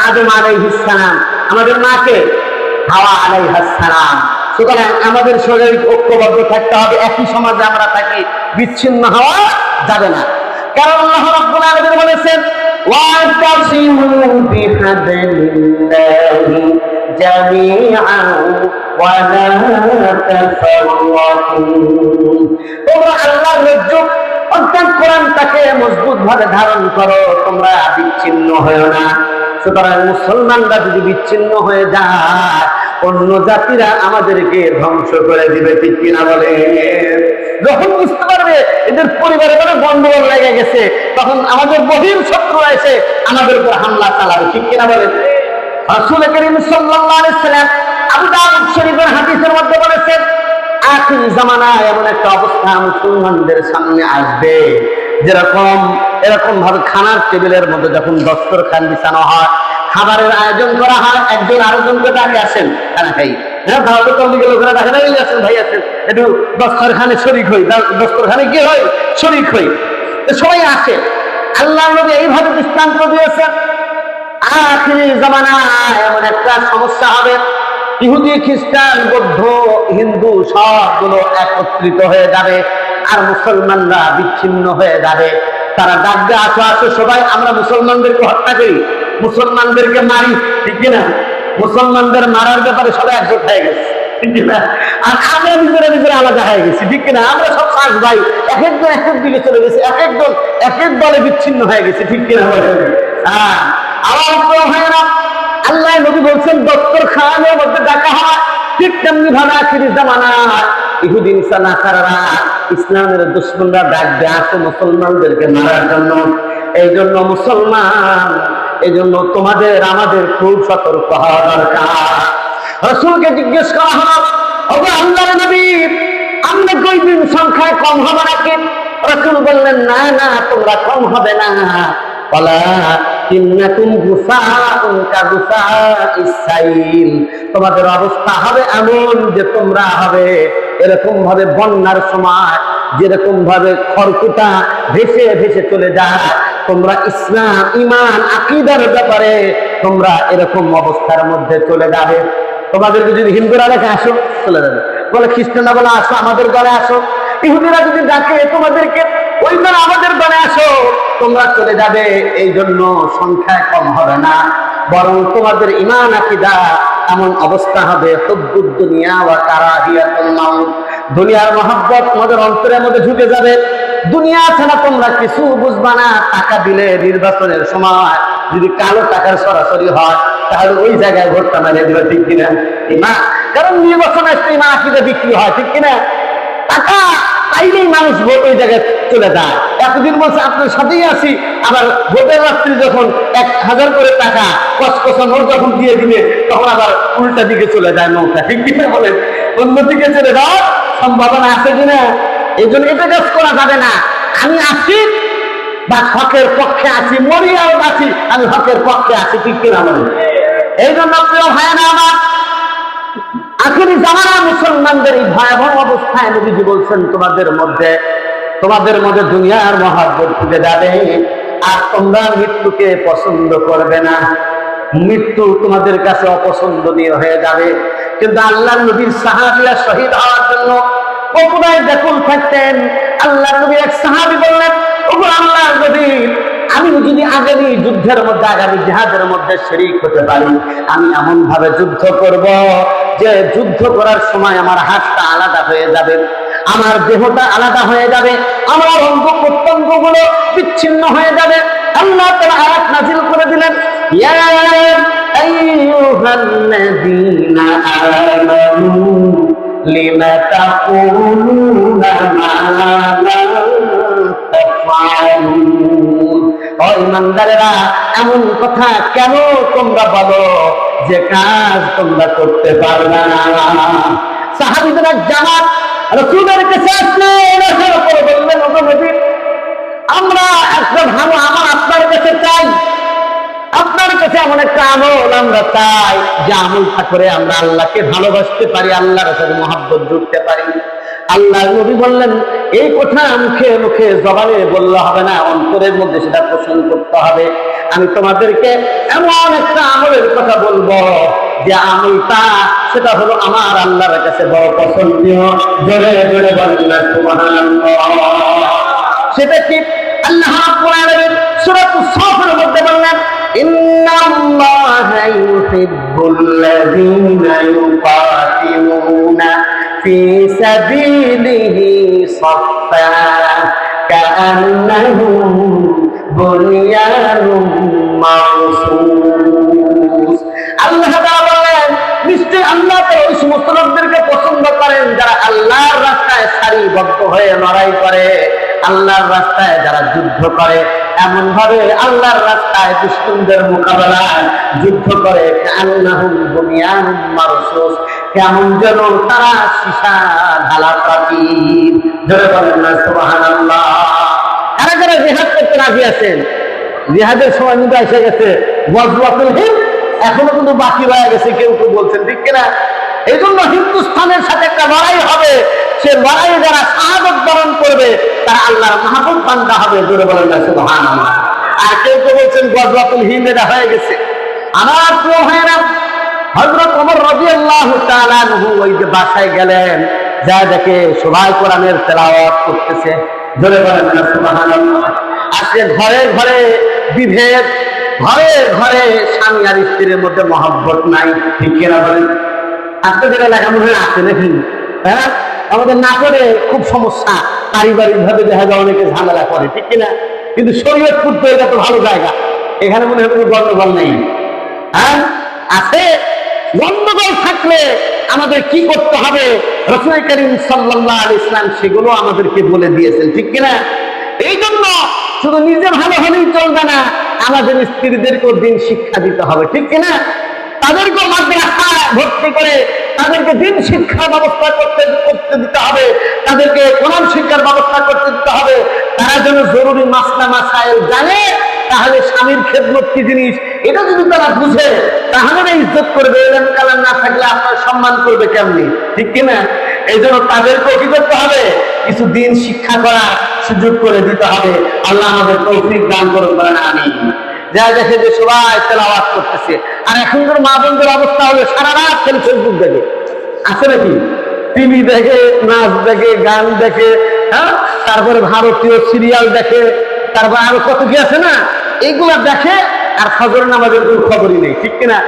আদম আলাইহিস সালাম, আমাদের মাকে হাওয়া আলাইহাস সালাম। সুতরাং আমাদের শরীর ঐক্যবদ্ধ থাকতে হবে, একই সমাজে আমরা থাকি, বিচ্ছিন্ন হওয়া যাবে না। কারণ আল্লাহ রাব্বুল আলামিন বলেছেন, ওয়াতাসিমু বিহাবলিল্লাহি জামিআন ওয়া লা তাফাররাকু। তোমরা আল্লাহর রজ্জু অর্থাৎ কোরআনটাকে মজবুত ভাবে ধারণ করো, তোমরা বিচ্ছিন্ন হয়ো না। সুতরাং মুসলমানরা যদি বিচ্ছিন্ন হয়ে যায়, অন্য জাতিরা আমাদেরকে ধ্বংস করে দিবে, ঠিক কিনা বলে? যখন বুঝতে পারবে এদের পরিবারে কোনো গন্ডগোল লেগে গেছে, তখন আমাদের বহির শত্রুরা এসে আমাদের উপর হামলা চালাবে, ঠিক কিনা বলে? রাসূল করিম সাল্লাল্লাহু আলাইহি সাল্লাম আবু দাউদ শরীফের হাদিসের মধ্যে বলেছেন, আখির জামানায় এমন একটা অবস্থা মুসলমানদের সামনে আসবে, যেরকম এরকম ভাবে খানার টেবিলের মধ্যে যখন দস্তরখান বিছানো হয়, খাবারের আয়োজন করা হয়, একজন আরেকজনকে ডাকে, আসেন খানা খাই। হ্যাঁ, ভারতের তবলিগের লোকেরা ডাকে না, আসেন ভাই আসেন, একটু দস্তরখানে শরীক হই, দস্তরখানে কি হয়, শরীক হই। সবাই আসে। আল্লাহ নবী এইভাবে দৃষ্টান্ত দিয়েছেন, আখির জামানায় এমন একটা সমস্যা হবে, ইহুদি খ্রিস্টান বৌদ্ধ হিন্দু সবগুলো একত্রিত হয়ে যাবে, আর মুসলমানরা বিচ্ছিন্ন হয়ে যাবে। তারা ডাকবে, আসো আসো সবাই, আমরা মুসলমানদেরকে হত্যা করি, মুসলমানদেরকে মারি, ঠিক কিনা? মুসলমানদের মারার ব্যাপারে সবাই একজোট হয়ে গেছে, ঠিক কিনা? আর আমরা নিজেরা নিজেরা আলাদা হয়ে গেছি, ঠিক কিনা? আমরা সব পাঁচ ভাই, এক একজন এক এক দিকে চলে গেছে, এক একজন এক এক দলে বিচ্ছিন্ন হয়ে গেছে, ঠিক কিনা? হ্যাঁ, আমার হয় না। আল্লাহ নবী বলছেন দস্তরখানের মধ্যে ডাকা হয়, ঠিক তেমনি ভাবে আখির জামানায় ইহুদি নাসারারা ইসলামের দুশমনরা ডাকবে, আসো মুসলমানদেরকে মারার জন্য। এই জন্য মুসলমান, এই জন্য তোমাদের আমাদের খুব সতর্ক হওয়া দরকার। রাসূলকে জিজ্ঞেস করা হলো, ওগো আল্লাহর নবী, আমরা কয়দিন সংখ্যায় কম হবে নাকি? রাসূল বললেন, না না, তোমরা কম হবে না। তোমাদের অবস্থা হবে এমন যে তোমরা হবে এরকম ভাবে বন্যার সময় যেরকম ভাবে খড়কুটা ভেসে ভেসে চলে যায়, তোমরা ইসলাম ঈমান আকীদার ব্যাপারে তোমরা এরকম অবস্থার মধ্যে চলে যাবে। তোমাদেরকে যদি হিন্দুরা লেখা আসো, চলে যাবে, বলে খ্রিস্টানরা বলে আসো আমাদের ঘরে আসো, ইহুদিরা যদি ডাকে তোমাদেরকে ওইবার আমাদের দলে আসো, তোমরা চলে যাবে। এই জন্য সংখ্যায় কম হবে না, বরং তোমাদের ঈমান আকীদা এমন অবস্থা হবে, হুব্বুদ দুনিয়া ওয়া কারাহিয়াতুল মাউত, দুনিয়ার মহব্বত তোমাদের অন্তরের মধ্যে ঢুকে যাবে। দুনিয়া ছাড়া তোমরা কিছু বুঝবা না। টাকা দিলে নির্বাচনের সময় যদি কালো টাকার সরাসরি হয়, তাহলে ওই জায়গায় ভোটটা মেরে দিবে, ঠিক কিনা? ঈমান, কারণ নির্বাচনে ঈমান আকীদা বিক্রি হয়, ঠিক কিনা? টাকা পাইলেই মানুষ ভোট ওই জায়গায় চলে যায়। এতদিন বলছে আপনার সাথেই আছি, আবার ভোটের রাত্রি যখন 1000 করে টাকা কসকসা নোট যখন দিয়ে দিবে, তখন আবার উল্টা দিকে চলে যায় নৌকা, ঠিক কিনা বলেন? অন্যদিকে চলে যাওয়ার সম্ভাবনা আছে কিনা? এই জন্য এটা কাজ করা যাবে না। আমি আছি বা হকের পক্ষে আছি, মরি আর আছি, আমি হকের পক্ষে আছি, ঠিক কিনা বলেন? এই জন্য প্রিয় ভাইয়েরা আমার, আখেরি জামানা মুসলমানদের এই ভয়াবহ অবস্থায় নবীজি বলছেন, তোমাদের মধ্যে দুনিয়ার মহব্বত ঢুকে যাবে, আর তোমরা মৃত্যুকে পছন্দ করবে না। মৃত্যু তোমাদের কাছে অপছন্দনীয় হয়ে যাবে। কিন্তু আল্লাহর নবীর সাহাবীরা শহীদ হওয়ার জন্য কতটাই ব্যাকুল থাকতেন। আল্লাহর নবী এক সাহাবী বললেন, ওগো আল্লাহর নবী, আমি যদি আগামী যুদ্ধের মধ্যে, আগামী জিহাদের মধ্যে শরীক হতে পারি, আমি এমন ভাবে যুদ্ধ করব যে যুদ্ধ করার সময় আমার হাতটা আলাদা হয়ে যাবে, আমার দেহটা আলাদা হয়ে যাবে, আমার অঙ্গ প্রত্যঙ্গ গুলো বিচ্ছিন্ন হয়ে যাবে। আল্লাহ তাআলা আয়াত নাযিল করে দিলেন, ইয়া আইয়ুহাল্লাযীনা আমানু লিমা তাকুলুনা মা লা তাফআলুন। ও ঈমানদারেরা, এমন কথা কেন তোমরা বলো যে কাজ তোমরা করতে পারবে না? সাহাবীদের এক জামাত রাসূলের কাছে আসলেন, আসার পরে বললেন, ওগো নবী, আমরা একটা ভালো আমল আপনার কাছে চাই, আপনার কাছে এমন একটা আমল আমরা চাই যে আমলটা করে আমরা আল্লাহকে ভালোবাসতে পারি, আল্লাহর সাথে মহব্বত জুড়তে পারি। আল্লাহর নবী বললেন, এই কথা মুখে মুখে জবানে বললে হবে না, অন্তরের মধ্যে সেটা পোষণ করতে হবে। আমি তোমাদেরকে এমন একটা আমলের কথা বলবো যে আমলটা, সেটা হলো আমার আল্লাহর কাছে বড় পছন্দনীয়। জোরে জোরে বলেন না সুবহানাল্লাহ। সেটা কি? আল্লাহ রাব্বুল আলামিন সূরাতুস সাফের মধ্যে বললেন, ইন্নাল্লাহা ইউহিব্বুল্লাযীনা ইউকাতিলুনা ফি সাবিলিহি সাফফা কাআন্নাহুম বুনয়ানুম মারসুস। আল্লাহ তাআলা বলেন, নিশ্চয় আল্লাহ তাআলা ওই সমস্ত লোকদেরকে পছন্দ করেন যারা আল্লাহর রাস্তায় সারিবদ্ধ হয়ে লড়াই করে, আল্লাহর রাস্তায় যারা যুদ্ধ করে, এমন ভাবে আল্লাহর রাস্তায় দুশমনদের মোকাবেলায় যুদ্ধ করে, কান্নাহুম বুনিয়ানুম মারসুস, কেমন যেন তারা সীসা ঢালা প্রাচীর। জোরে বলেন না সুবহানাল্লাহ। কারা কারা জিহাদ করতে রাজি আছেন? জিহাদের সময় কিন্তু এসে গেছে, গজওয়াতুল হিন্দ এখনো কিন্তু বাকি রয়ে গেছে, কেউ কেউ বলছেন, ঠিক কিনা? এই জন্য হিন্দুস্তানের সাথে একটা লড়াই হবে, সে লড়াইয়ে যারা শাহাদত বরণ করবে তারা আল্লাহর মাহবুব বান্দা হবে। জোরে বলেন না সুবহানাল্লাহ। আর কেউ কেউ বলছেন গজওয়াতুল হিন্দ এটা হয়ে গেছে। আমার প্রিয় ভাইয়েরা, হযরত ওমর রাদিয়াল্লাহু তাআলা আনহু ওই যে বাসায় গেলেন, যা দেখে সবাই কোরআনের তেলাওয়াত করতেছে। জোরে বলেন না সুবহানাল্লাহ। আজকে ঘরে ঘরে বিভেদ, ঘরে ঘরে স্বামী আর স্ত্রীর মধ্যে মহব্বত নাই, ঠিক কিনা বলেন? আপনাদের এলাকা মনে হয় আছে নাকি? হ্যাঁ, আমাদের না করে খুব সমস্যা, পারিবারিক ভাবে দেখা যায় অনেকে ঝামেলা করে, ঠিক কিনা? কিন্তু শরীয়তপুর তো এটা তো ভালো জায়গা, এখানে মনে হয় কোনো গন্ডগোল নেই। হ্যাঁ, আছে। গন্ডগোল থাকলে আমাদের কি করতে হবে? রাসূল করিম সাল্লাল্লাহু আলাইহি ওয়াসাল্লাম সেগুলো আমাদেরকে বলে দিয়েছেন, ঠিক কিনা? এই জন্য শুধু নিজে ভালো হলেই চলবে না, আমাদের স্ত্রীদেরকেও দিন শিক্ষা দিতে হবে, ঠিক কিনা? তাদেরকে মাদ্রাসায় ভর্তি করে তাদেরকে দিন শিক্ষার ব্যবস্থা করতে দিতে হবে, তাদেরকে কোরআন শিক্ষার ব্যবস্থা করতে দিতে হবে। তারা যেন জরুরি মাসলা মাসাইল জানে, তাহলে স্বামীর খেদমত কি জিনিস এটা যদি তারা বুঝে, তাহলে না ইজ্জত করবে। এলেম কালাম না থাকলে আপনার সম্মান করবে কেমনি, ঠিক কিনা? এই জন্য তাদেরকে কি করতে হবে? কিছু দিন শিক্ষা করার সুযোগ করে দিতে হবে। আল্লাহ আমাদের তৌফিক দান করুন, বলেন আমিন। যা দেখে যে সবাই তেলাওয়াত করতেছে, আর এখনকার মা বোনদের অবস্থা হলো সারা রাত খেলে ফেসবুক দেখে, আছে নাকি? টিভি দেখে, নাচ দেখে, গান দেখে, হ্যাঁ, তারপরে ভারতীয় সিরিয়াল দেখে, তারপর আরো কত কি আছে না, এইগুলা দেখে। আর ফজর নামাজের কোনো খবরই নেই, ঠিক কিনা?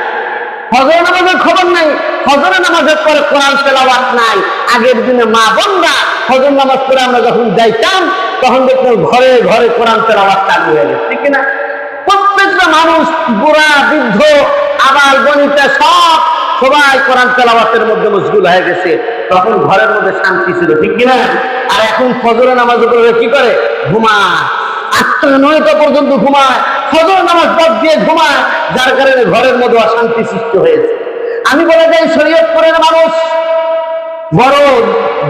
ফজর নামাজের খবর নাই, ফজর নামাজের পরে কোরআন তেলাওয়াত নাই। আগের দিনে মা বোনরা ফজর নামাজ পড়ে আমরা যখন যাইতাম, তখন দেখুন ঘরে ঘরে কোরআন তেলাওয়াত চালু হয়ে গেছে, ঠিক কিনা? প্রত্যেকটা মানুষ, বুড়া বৃদ্ধ আবার বনিতা সবাই কোরআন তেলাওয়াতের মধ্যে মশগুল হয়ে গেছে। তখন ঘরের মধ্যে শান্তি ছিল, ঠিক কিনা? আর এখন ফজরের নামাজ পড়ে কি করে? ঘুমায়, 8টা-9টা পর্যন্ত ঘুমায়, ফজর নামাজ বাদ দিয়ে ঘুমায়, যার কারণে ঘরের মধ্যে অশান্তি সৃষ্টি হয়েছে। আমি বলে যাই, শরীয়তপুরের মানুষ বড়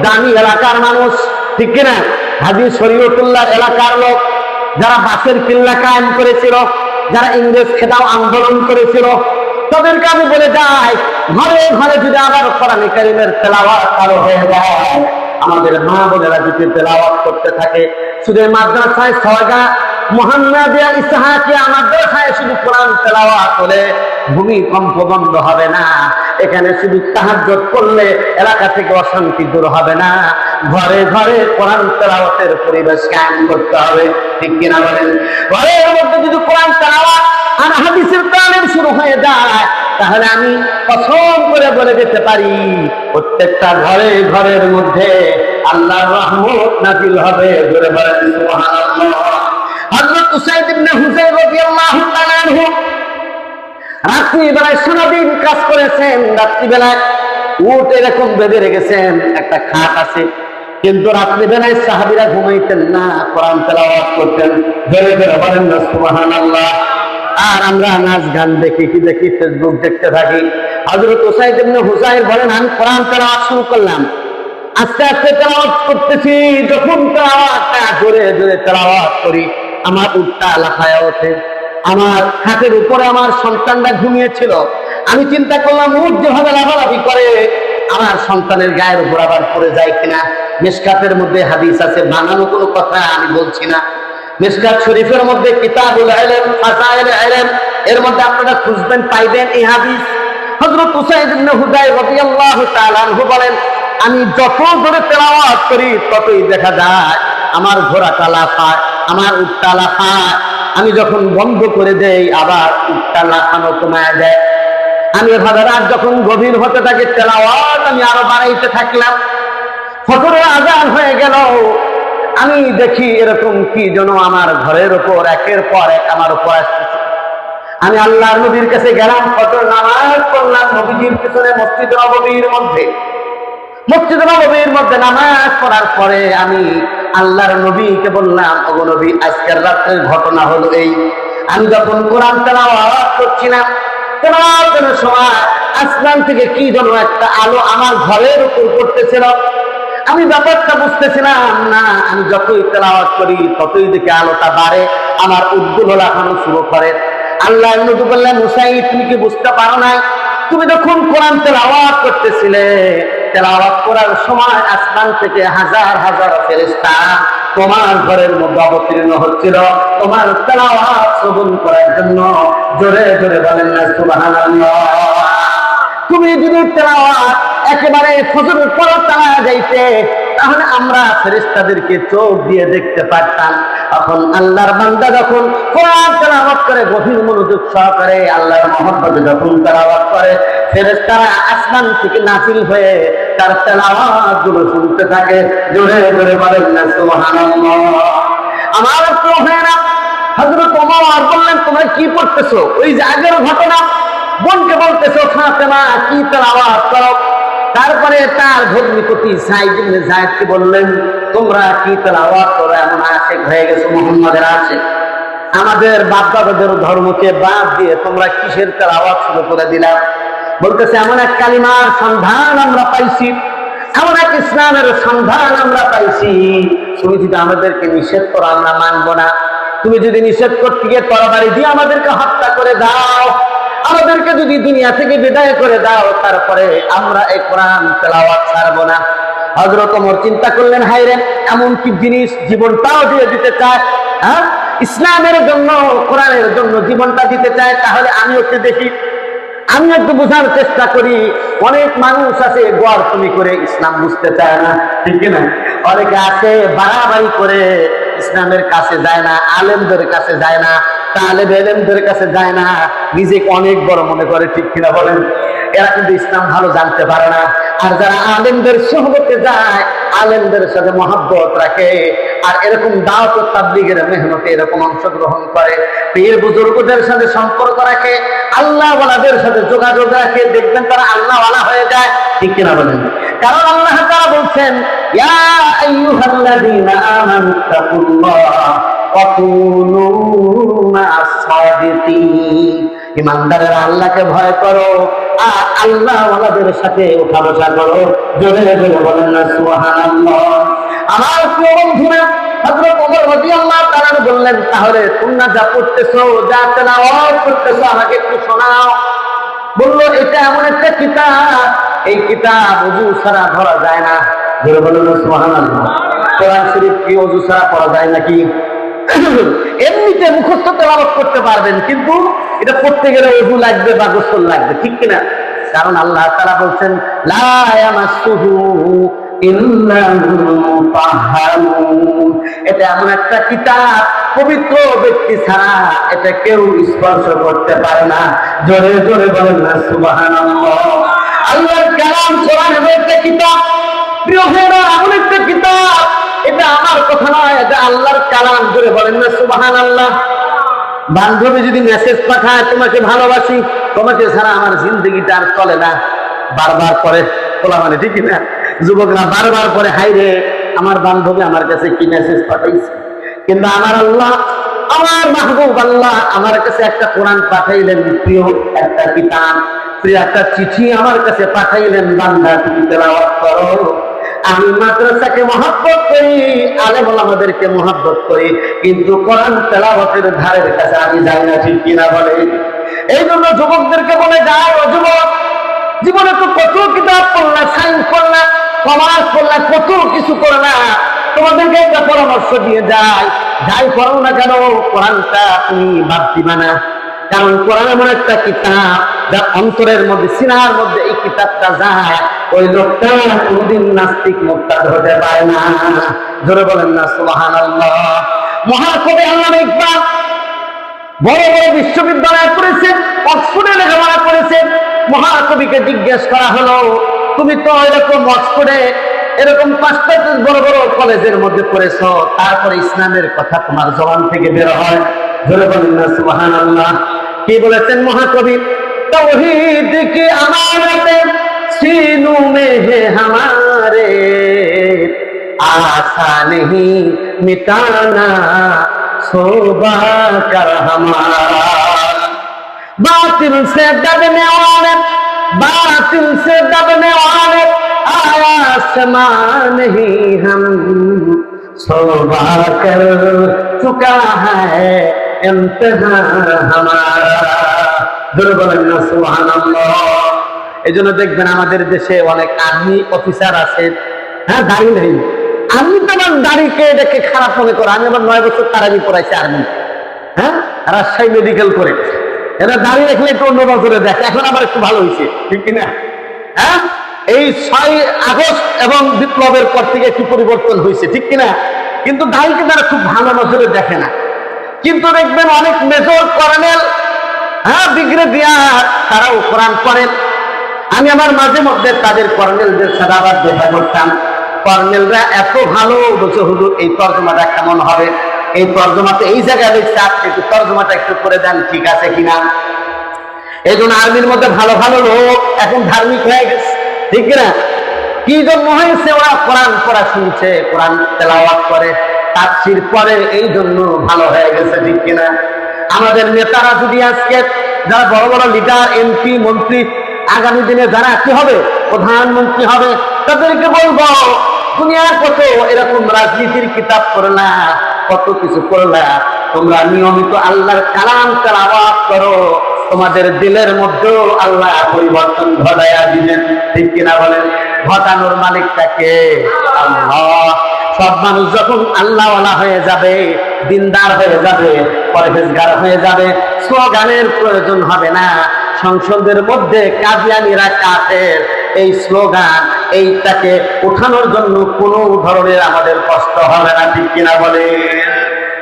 দামি এলাকার মানুষ, ঠিক কিনা? হাজী শরীয়তুল্লাহ এলাকার লোক, যারা বাসের কিল্লা কায়েম করেছিল, যারা ইংরেজ খেদাও আন্দোলন করেছিল, তাদেরকে আমি বলে যাই, ঘরে ঘরে যদি আবার কোরআন কারীমের তেলাওয়াত চালু হয়ে যায়, আমাদের মা বোনেরা যদি তেলাওয়াত করতে থাকে, শুধু মাদ্রাসায় সওগা মুহাম্মাদিয়া ইসহাকিয়া মাদ্রাসায় শুধু কোরআন তেলাওয়াত হলে ভূমিকম্প বন্ধ হবে না, এখানে শুধু তাহাজ্জুদ করলে এলাকা থেকে অশান্তি দূর হবে না, ঘরে ঘরে কোরআন তেলাওয়াতের পরিবেশ কায়েম করতে হবে, ঠিক কিনা বলেন? ঘরের মধ্যে যদি কোরআন তেলাওয়াত আর হাদিসের তালিম শুরু হয়ে যায়, তাহলে আমি কসম করে বলে যেতে পারি, প্রত্যেকটা ঘরে ঘরের মধ্যে আল্লাহর রহমত নাযিল হবে। জোরে বলেন সুবহানাল্লাহ। হযরত উসাইদ ইবনে হুযাইর রাদিয়াল্লাহু তাআলা আনহু রাত্রিবেলায় সারাদিন কাজ করেছেন, রাত্রিবেলায় উট এরকম বেঁধে রেখেছেন, একটা খাট আছে, কিন্তু রাত্রিবেলায় সাহাবীরা ঘুমাইতেন না, কোরআন তেলাওয়াত করতেন। জোরে জোরে বলেন না সুবহানাল্লাহ। আর আমরা নাচ গান দেখি, কি দেখি, ফেসবুক দেখতে থাকি। হযরত উসাইদ ইবনে হুযাইর বলেন, আমি কোরআন তেলাওয়াত শুরু করলাম, আস্তে আস্তে তেলাওয়াত করতেছি, যখন তেলাওয়াতটা জোরে জোরে তেলাওয়াত করি, আমার উটটা লাফায়া ওঠে। আমার খাটের উপরে আমার সন্তানটা ঘুমিয়েছিল, আমি চিন্তা করলাম উট যেভাবে লাফালাফি করে আমার সন্তানের গায়ের উপর আবার পড়ে যায় কিনা। মিশকাতের মধ্যে হাদিস আছে, বানানো কোনো কথা আমি বলছি না। মিশকাত শরীফের মধ্যে কিতাবুল ইলম, ফাযাইল ইলম, এর মধ্যে আপনারা খুঁজবেন, পাইবেন এই হাদিস। হযরত উসাইদ ইবনে হুযাইর রাদিয়াল্লাহু তাআলা আনহু বলেন, আমি যত জোরে তেলাওয়াত করি ততই দেখা যায় আমার ঘোড়াটা লাফায়, আমার উটটা লাফায়। আমি যখন বন্ধ করে দেই আবার উটটা লাফানো কমায় দেয়। আমি এভাবে রাত যখন গভীর হতে থাকে, তেলাওয়াত আমি আরো বাড়াইতে থাকলাম। ফজরের আযান হয়ে গেল, আমি দেখি এরকম কি যেন আমার ঘরের উপর একের পর এক আমার উপর আসতেছে। আমি আল্লাহর নবীর কাছে গেলাম, ফজর নামাজ পড়লাম নবীজির পিছনে মসজিদ নববীর মধ্যে। মসজিদ নববীর মধ্যে নামাজ পড়ার পরে আমি আল্লাহর নবীকে বললাম, ওগো নবী, আজকের রাতের ঘটনা হলো এই, আমি যখন কোরআন তেলাওয়াত করছিলাম, তেলাওয়াতের সময় আসমান থেকে কি যেন একটা আলো আমার ঘরের উপর পড়তেছিল। আমি ব্যাপারটা বুঝতেছিলাম না, আমি যতই তেলাওয়াত করি ততই দেখি আলোটা বাড়ে, আমার উদ্দুল লাফানো শুরু করে। আল্লাহর নবী বললেন, উসাইদ, তুমি কি বুঝতে পারো না? তুমি যখন কোরআন তেলাওয়াত করতেছিলে, তেলাওয়াত করার সময় আসমান থেকে হাজার হাজার ফেরেশতা তোমার ঘরের মধ্যে অবতীর্ণ হচ্ছিল তোমার তেলাওয়াত শ্রবণ করার জন্য। জোরে জোরে বলেন না সুবহানাল্লাহ। তুমি যদি তেলাওয়াত একেবারে ফজরের পর চালা যাইতে, তাহলে আমরা ফেরেশতাদেরকে চোখ দিয়ে দেখতে পারতাম। এখন আল্লাহর বান্দা যখন কোরআন তেলাওয়াত করে গভীর মনোযোগ সহকারে আল্লাহর মহব্বতে যখন তেলাওয়াত করে, ফেরেশতারা আসমান থেকে নাযিল হয়ে তার তেলাওয়াত গুলো শুনতে থাকে। জোরে জোরে বলেন না সুবহানাল্লাহ। আমার তো হয় না, হযরত ওমর বললেন, তোমরা কি পড়তেছো? ওই যে আগের ঘটনা, বোনকে বলতেছো ফাতেমা কি তেলাওয়াত করো। তারপরে তার ভগ্নিপতি সাইদ ইবনে যায়েদকে বললেন, তোমরা কি তেলাওয়াত করো? এমন আশিক হয়ে গেছো মুহাম্মাদের আশিক, আমাদের বাপ দাদাদের ধর্মকে বাদ দিয়ে তোমরা কিসের তেলাওয়াত শুরু করে দিলা? বলতেছে, এমন এক কালিমার সন্ধান আমরা পাইছি, এমন এক ইসলামের সন্ধান আমরা পাইছি, তুমি যদি আমাদেরকে নিষেধ করো আমরা মানবো না। তুমি যদি নিষেধ করতে গিয়ে তরবারি দিয়ে আমাদেরকে হত্যা করে দাও, আমাদেরকে যদি দুনিয়া থেকে বিদায় করে দাও, তারপরে আমরা এই কোরআন তেলাওয়াত ছাড়বো না। হযরত ওমর চিন্তা করলেন, হায়রে, এমন কি জিনিস জীবনটাও দিয়ে দিতে চায়, হ্যাঁ, ইসলামের জন্য কোরআনের জন্য জীবনটা দিতে চায়, তাহলে আমি ওকে দেখি, আমি একটু বোঝার চেষ্টা করি। অনেক মানুষ আছে গোয়ার তুমি করে ইসলাম বুঝতে চায় না, ঠিক না? অনেকে আছে বাড়াবাড়ি করে ইসলামের কাছে যায় না, আলেমদের কাছে যায় না, তালেব ইলমদের কাছে যায় না, নিজেকে অনেক বড় মনে করে, ঠিক কিনা বলেন? এরা কিন্তু ইসলাম ভালো জানতে পারে না। আর যারা আলেমদের সোহবতে যায়, আলেমদের সাথে মহব্বত রাখে, আর এরকম দাওয়াত ও তাবলীগের মেহনতে এরকম অংশগ্রহণ করে, পীর বুজুর্গদের সাথে সম্পর্ক রাখে, আল্লাহ ওয়ালাদের সাথে যোগাযোগ রাখে, দেখবেন তারা আল্লাহ ওয়ালা হয়ে যায়, ঠিক কিনা বলেন? কারণ আল্লাহ তাআলা বলছেন, ইয়া আইয়ুহাল্লাযীনা আমানু তাকুল্লাহ ওয়া কুনু মা'আস সাদিকিন। ঈমানদারেরা আল্লাহকে ভয় করো আর আল্লাহ ওয়ালাদের সাথে ওঠা বসা করো। জোরে জোরে বলেন না সুবহানাল্লাহ। আমার প্রিয় বন্ধুরা, হযরত ওমর রাদিয়াল্লাহু তাআলা বললেন, তাহলে তোমরা যা পড়তেছো, যা তেলাওয়াত করতেছো, আমাকে একটু শোনাও। বললো, এটা এমন একটা কিতাব, এই কিতাব ওযু ছাড়া ধরা যায় না। জোরে বলেন না সুবহানাল্লাহ। কোরআন শরীফ কি ওযু ছাড়া পড়া যায় নাকি? এমনিতে মুখস্থ তেলাওয়াত করতে পারবেন, কিন্তু এটা পড়তে গেলে ওযু লাগবে বা গোসল লাগবে, ঠিক কিনা? কারণ আল্লাহ তাআলা বলছেন, লা ইয়ামাসসুহু ইল্লাল মুতাহহারুন। এটা এমন একটা কিতাব, পবিত্র ব্যক্তি ছাড়া এটা কেউ স্পর্শ করতে পারে না। জোরে জোরে বলেন না সুবহানাল্লাহ। আল্লাহর কালাম কোরআন একটা কিতাব, প্রিয় ভাইরা, এমন একটা কিতাব, এটা আমার কথা নয়, এটা আল্লাহর কালাম। জোরে বলেন না সুবহানাল্লাহ। বান্ধবী যদি মেসেজ পাঠায়, তোমাকে ভালোবাসি, তোমাকে ছাড়া আমার জিন্দগিটা আর চলে না, বারবার করে বলা, মানে ঠিক না? যুবকরা বারবার করে, হাই রে, আমার বান্ধবী আমার কাছে কি মেসেজ পাঠাইছে। কিন্তু আমার আল্লাহ, আমার মাহবুব আল্লাহ আমার কাছে একটা কোরআন পাঠাইলেন, প্রিয় একটা কিতাব, প্রিয় একটা চিঠি আমার কাছে পাঠাইলেন, বান্দা তুমি তেলাওয়াত করো। আমি মাদ্রাসাকে মহব্বত করি, আলেম ওলামাদেরকে মহব্বত করি, কিন্তু কোরআন তেলাওয়াতের ধারের কাছে আমি যাই না, ঠিক কিনা বলে? এই জন্য যুবকদেরকে বলে, যাও ও যুবক, জীবনে তো কত কিতাব পড়লা, সায়েন্স পড়লা, কমার্স পড়লা, কত কিছু করলা, তোমাদেরকে একটা পরামর্শ দিয়ে যাই করো না কেন, কোরআনটা তুমি বাদ দিবা না। কারণ কোরআন এমন একটা কিতাব, যার অন্তরের মধ্যে, সিনার মধ্যে এই কিতাবটা যায়, ওই লোকটা কোনদিন নাস্তিক মুরতাদ হতে পারে না। জোরে বলেন না সুবহানাল্লাহ। মহাকবি আল্লামা ইকবাল বড় বড় বিশ্ববিদ্যালয়ে পড়েছেন, অক্সফোর্ডে লেখাপড়া করেছেন। মহাকবিকে জিজ্ঞেস করা হলো, তুমি তো এরকম অক্সফোর্ডে এরকম 5টা বড় বড় কলেজের মধ্যে পড়েছ, তারপরে ইসলামের কথা তোমার জবান থেকে বের হয়। ধরে বলেন না সুবহানাল্লাহ। কি বলেছেন মহাকবি? তাওহীদ কি আমানতে सीनों में है हमारे, आशा नहीं मिटाना सोबा कर हमारा। बातिल से दबने वाले, बातिल से दबने वाले आसमां नहीं हम, सोबा कर चुका है इम्तिहान हमारा। दुर्बल सुबहानाल्लाह। এই জন্য দেখবেন আমাদের দেশে অনেক আর্মি অফিসার আছে, হ্যাঁ, দাড়ি নেই। আমি তো আমার দাড়িকে দেখে খারাপ মনে করে, আমি আবার 9 বছর তারাবি পড়াইছি আর্মি, হ্যাঁ, রাজশাহী মেডিকেল করে। এরা দাড়ি রাখলে একটু অন্য নজরে দেখে, এখন আবার একটু ভালো হয়েছে, ঠিক কিনা? হ্যাঁ, এই 6 আগস্ট এবং বিপ্লবের পর থেকে একটু পরিবর্তন হয়েছে, ঠিক কিনা? কিন্তু দাড়িকে তারা খুব ভালো নজরে দেখে না। কিন্তু দেখবেন অনেক মেজর কর্নেল, হ্যাঁ, ব্রিগেডিয়ার, তারাও কোরআন পড়েন। আমি আমার মাঝে মধ্যে তাদের কর্নেলদের সাথে আবার দেখা করতাম। কর্নেলরা এত ভালো, বলছে হুজুর এই তর্জমাটা কেমন হবে, এই তর্জমাতে এই জায়গায় লিখছে, আপনি একটু তর্জমাটা একটু করে দেন, ঠিক আছে কিনা। এই জন্য আর্মির মধ্যে ভালো ভালো লোক এখন ধার্মিক হয়ে গেছে, ঠিক কিনা? কি জন্য হয়েছে? ওরা কোরআন পড়া শুনছে, কোরআন তেলাওয়াত করে, তাফসীর পড়ে, এই জন্য ভালো হয়ে গেছে, ঠিক কিনা? আমাদের নেতারা যদি আজকে, যারা বড় বড় লিডার, এমপি, মন্ত্রী, আগামী দিনে যারা কি হবে, প্রধানমন্ত্রী হবে, তাদেরকে বলবো, দুনিয়ার কত এরকম রাজনীতির কিতাব পড়লা, কত কিছু পড়লা, তোমরা নিয়মিত আল্লাহর কালাম তেলাওয়াত করো, তোমাদের দিলের মধ্যেও আল্লাহ পরিবর্তন ঘটাইয়া দিবেন, ঠিক কিনা বলেন? ঘটানোর মালিকটাকে আল্লাহ। সব মানুষ যখন আল্লাহওয়ালা হয়ে যাবে, দিনদার হয়ে যাবে, পরহেজগার হয়ে যাবে, স্লোগানের প্রয়োজন হবে না। সংসদের মধ্যে কাদিয়ানীরা কাফের, এই স্লোগান এইটাকে উঠানোর জন্য কোনো ধরনের আমাদের কষ্ট হবে না, ঠিক কিনা বলে?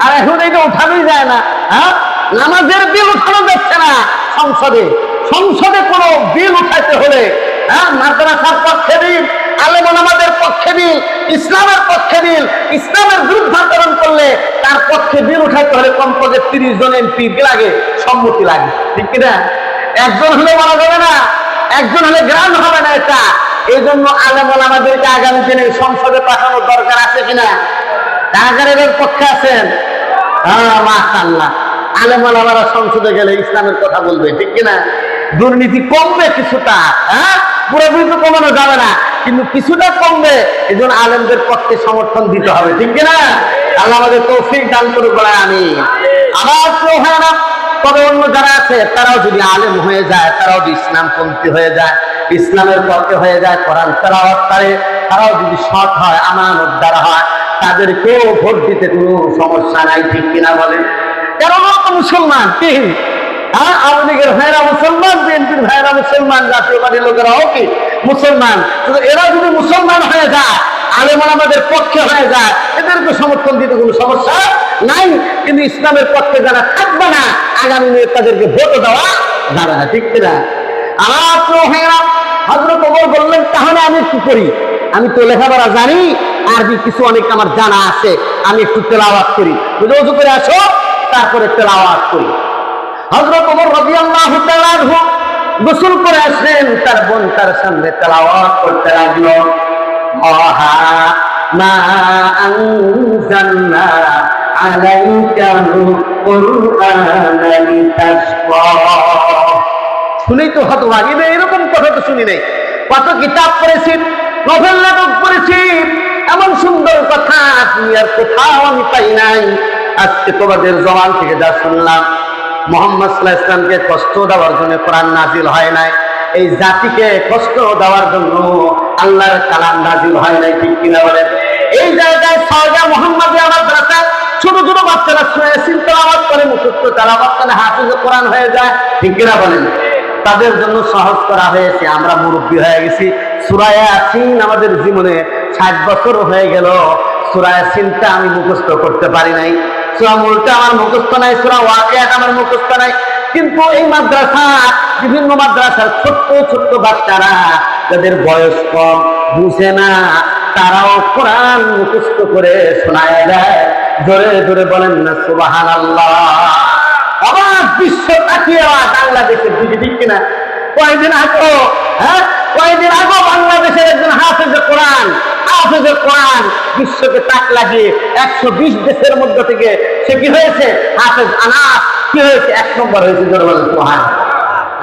আর এখন এটা উঠানোই যায় না। হ্যাঁ, নামাজের বিল উঠানো যাচ্ছে না সংসদে। সংসদে কোনো বিল উঠাইতে হলে হ্যাঁ, মাদ্রাসার পক্ষে বিল, আলেম ওলামাদের পক্ষে বিল, ইসলামের পক্ষে বিল, ইসলামের বিরুদ্ধাচরণ করলে তার পক্ষে বিল উঠাইতে হলে কমপক্ষে 30 জন এমপি লাগে, সম্মতি লাগে, ঠিক কিনা? একজন হলে বলা যাবে না, একজন হলে গ্রাম হবে না এটা। এই জন্য আলেম ওলামাদেরকে আগামী দিনে সংসদে পাঠানোর দরকার আছে কিনা? কারাগারের পক্ষে আছেন? হ্যাঁ, মাশাআল্লাহ। আলেম ওলামারা সংসদে গেলে ইসলামের কথা বলবে, ঠিক কিনা? দুর্নীতি কমবে কিছুটা, হ্যাঁ, পুরোপুরি তো কমানো যাবে না, কিন্তু কিছুটা কমবে। এই জন্য আলেমদের পক্ষে সমর্থন দিতে হবে, ঠিক কিনা? আল্লাহ আমাদের তৌফিক দান করুক, বলে আমিন। আমার তো হয় না, তবে অন্য যারা আছে তারাও যদি আলেম হয়ে যায়, তারাও যদি ইসলাম পন্থী হয়ে যায়, ইসলামের পক্ষে হয়ে যায়, কোরআন তেলাওয়াত করে, তারাও যদি সৎ হয়, আমানতদার হয়, তাদেরকেও ভোট দিতে কোনো সমস্যা নাই, ঠিক কিনা বলেন? কারণ ওরা তো মুসলমান, কি? হ্যাঁ, আওয়ামী লীগের ভাইয়েরা মুসলমান, বিএনপির ভাইয়েরা মুসলমান, জাতীয় পার্টির লোকেরাও কি মুসলমান? এরা যদি মুসলমান হয়ে যায়, আলেম ওলামাদের পক্ষে হয়ে যায়, এদেরকে সমর্থন দিতে কোনো সমস্যা নাই। কিন্তু ইসলামের পক্ষে যারা থাকবে না, আগামী দিনে তাদেরকে ভোট দেওয়া যাবে না, ঠিক কিনা? আমার তো ভাইয়েরা, হযরত ওমর বললেন, তাহলে আমি কি করি? আমি তো লেখাপড়া জানি, আরবি কিছু অনেক আমার জানা আছে, আমি একটু তেলাওয়াত করি। ওযু করে আসো, তারপরে তেলাওয়াত করি। হযরত ওমর রাদিয়াল্লাহু তাআলা আনহু গোসল করে আসলেন, তার বোন তার সামনে তেলাওয়াত করতে লাগলো, আহা মা আনজালনা আলাইকাল কুরআনা লিতাশকা। শুনেই তো হতবাক, এরকম কথা তো শুনি নাই। কত কিতাব পড়েছি, নভেল নাটক পড়েছি, এমন সুন্দর কথা দুনিয়ার কোথাও আমি পাই নাই। আজকে তোমাদের জবান থেকে যা শুনলাম, মুহাম্মদ সাল্লাল্লাহু আলাইহি ওয়াসাল্লামকে কষ্ট দেওয়ার জন্য কোরআন নাজিল হয় নাই, এই জাতিকে কষ্ট দেওয়ার জন্য আল্লাহর কালাম নাজিল হয় নাই, ঠিক কিনা বলেন? এই জায়গায় সওজা মুহাম্মাদিয়া মাদ্রাসা ছোট ছোট বাচ্চারা সূরা ইয়াসিন তেলাওয়াত করে, মুখস্থ তেলাওয়াত করে হাফেজ কোরআন হয়ে যায়, ঠিক কিনা বলেন? তাদের জন্য সহজ করা হয়েছে। আমরা মুরব্বী হয়ে গেছি, সূরা ইয়াসিন আমাদের জীবনে 60 বছর হয়ে গেল, সূরা ইয়াসিনটা আমি মুখস্থ করতে পারি নাই, সূরা মুলকটা আমার মুখস্থ নাই, সূরা ওয়াকিয়াটা আমার মুখস্থ নাই। কিন্তু এই মাদ্রাসা, বিভিন্ন মাদ্রাসার ছোট্ট ছোট্ট বাচ্চারা যাদের বয়স কম, বুঝে না, তারাও কোরআন মুখস্থ করে শোনায় দেয়। জোরে জোরে বলেন না সুবহানাল্লাহ। আবার বিশ্ব তাকিয়ে বাংলাদেশের দিকে, ঠিক কিনা? কয়েকদিন আগে, হ্যাঁ, কয়েকদিন আগে বাংলাদেশের একজন হাফেজে কোরআন বিশ্বকে তাক লাগিয়ে 120 দেশের মধ্যে থেকে সে কি হয়েছে? হাফেজ আনাস কি হয়েছে? 1 নম্বর হয়েছে।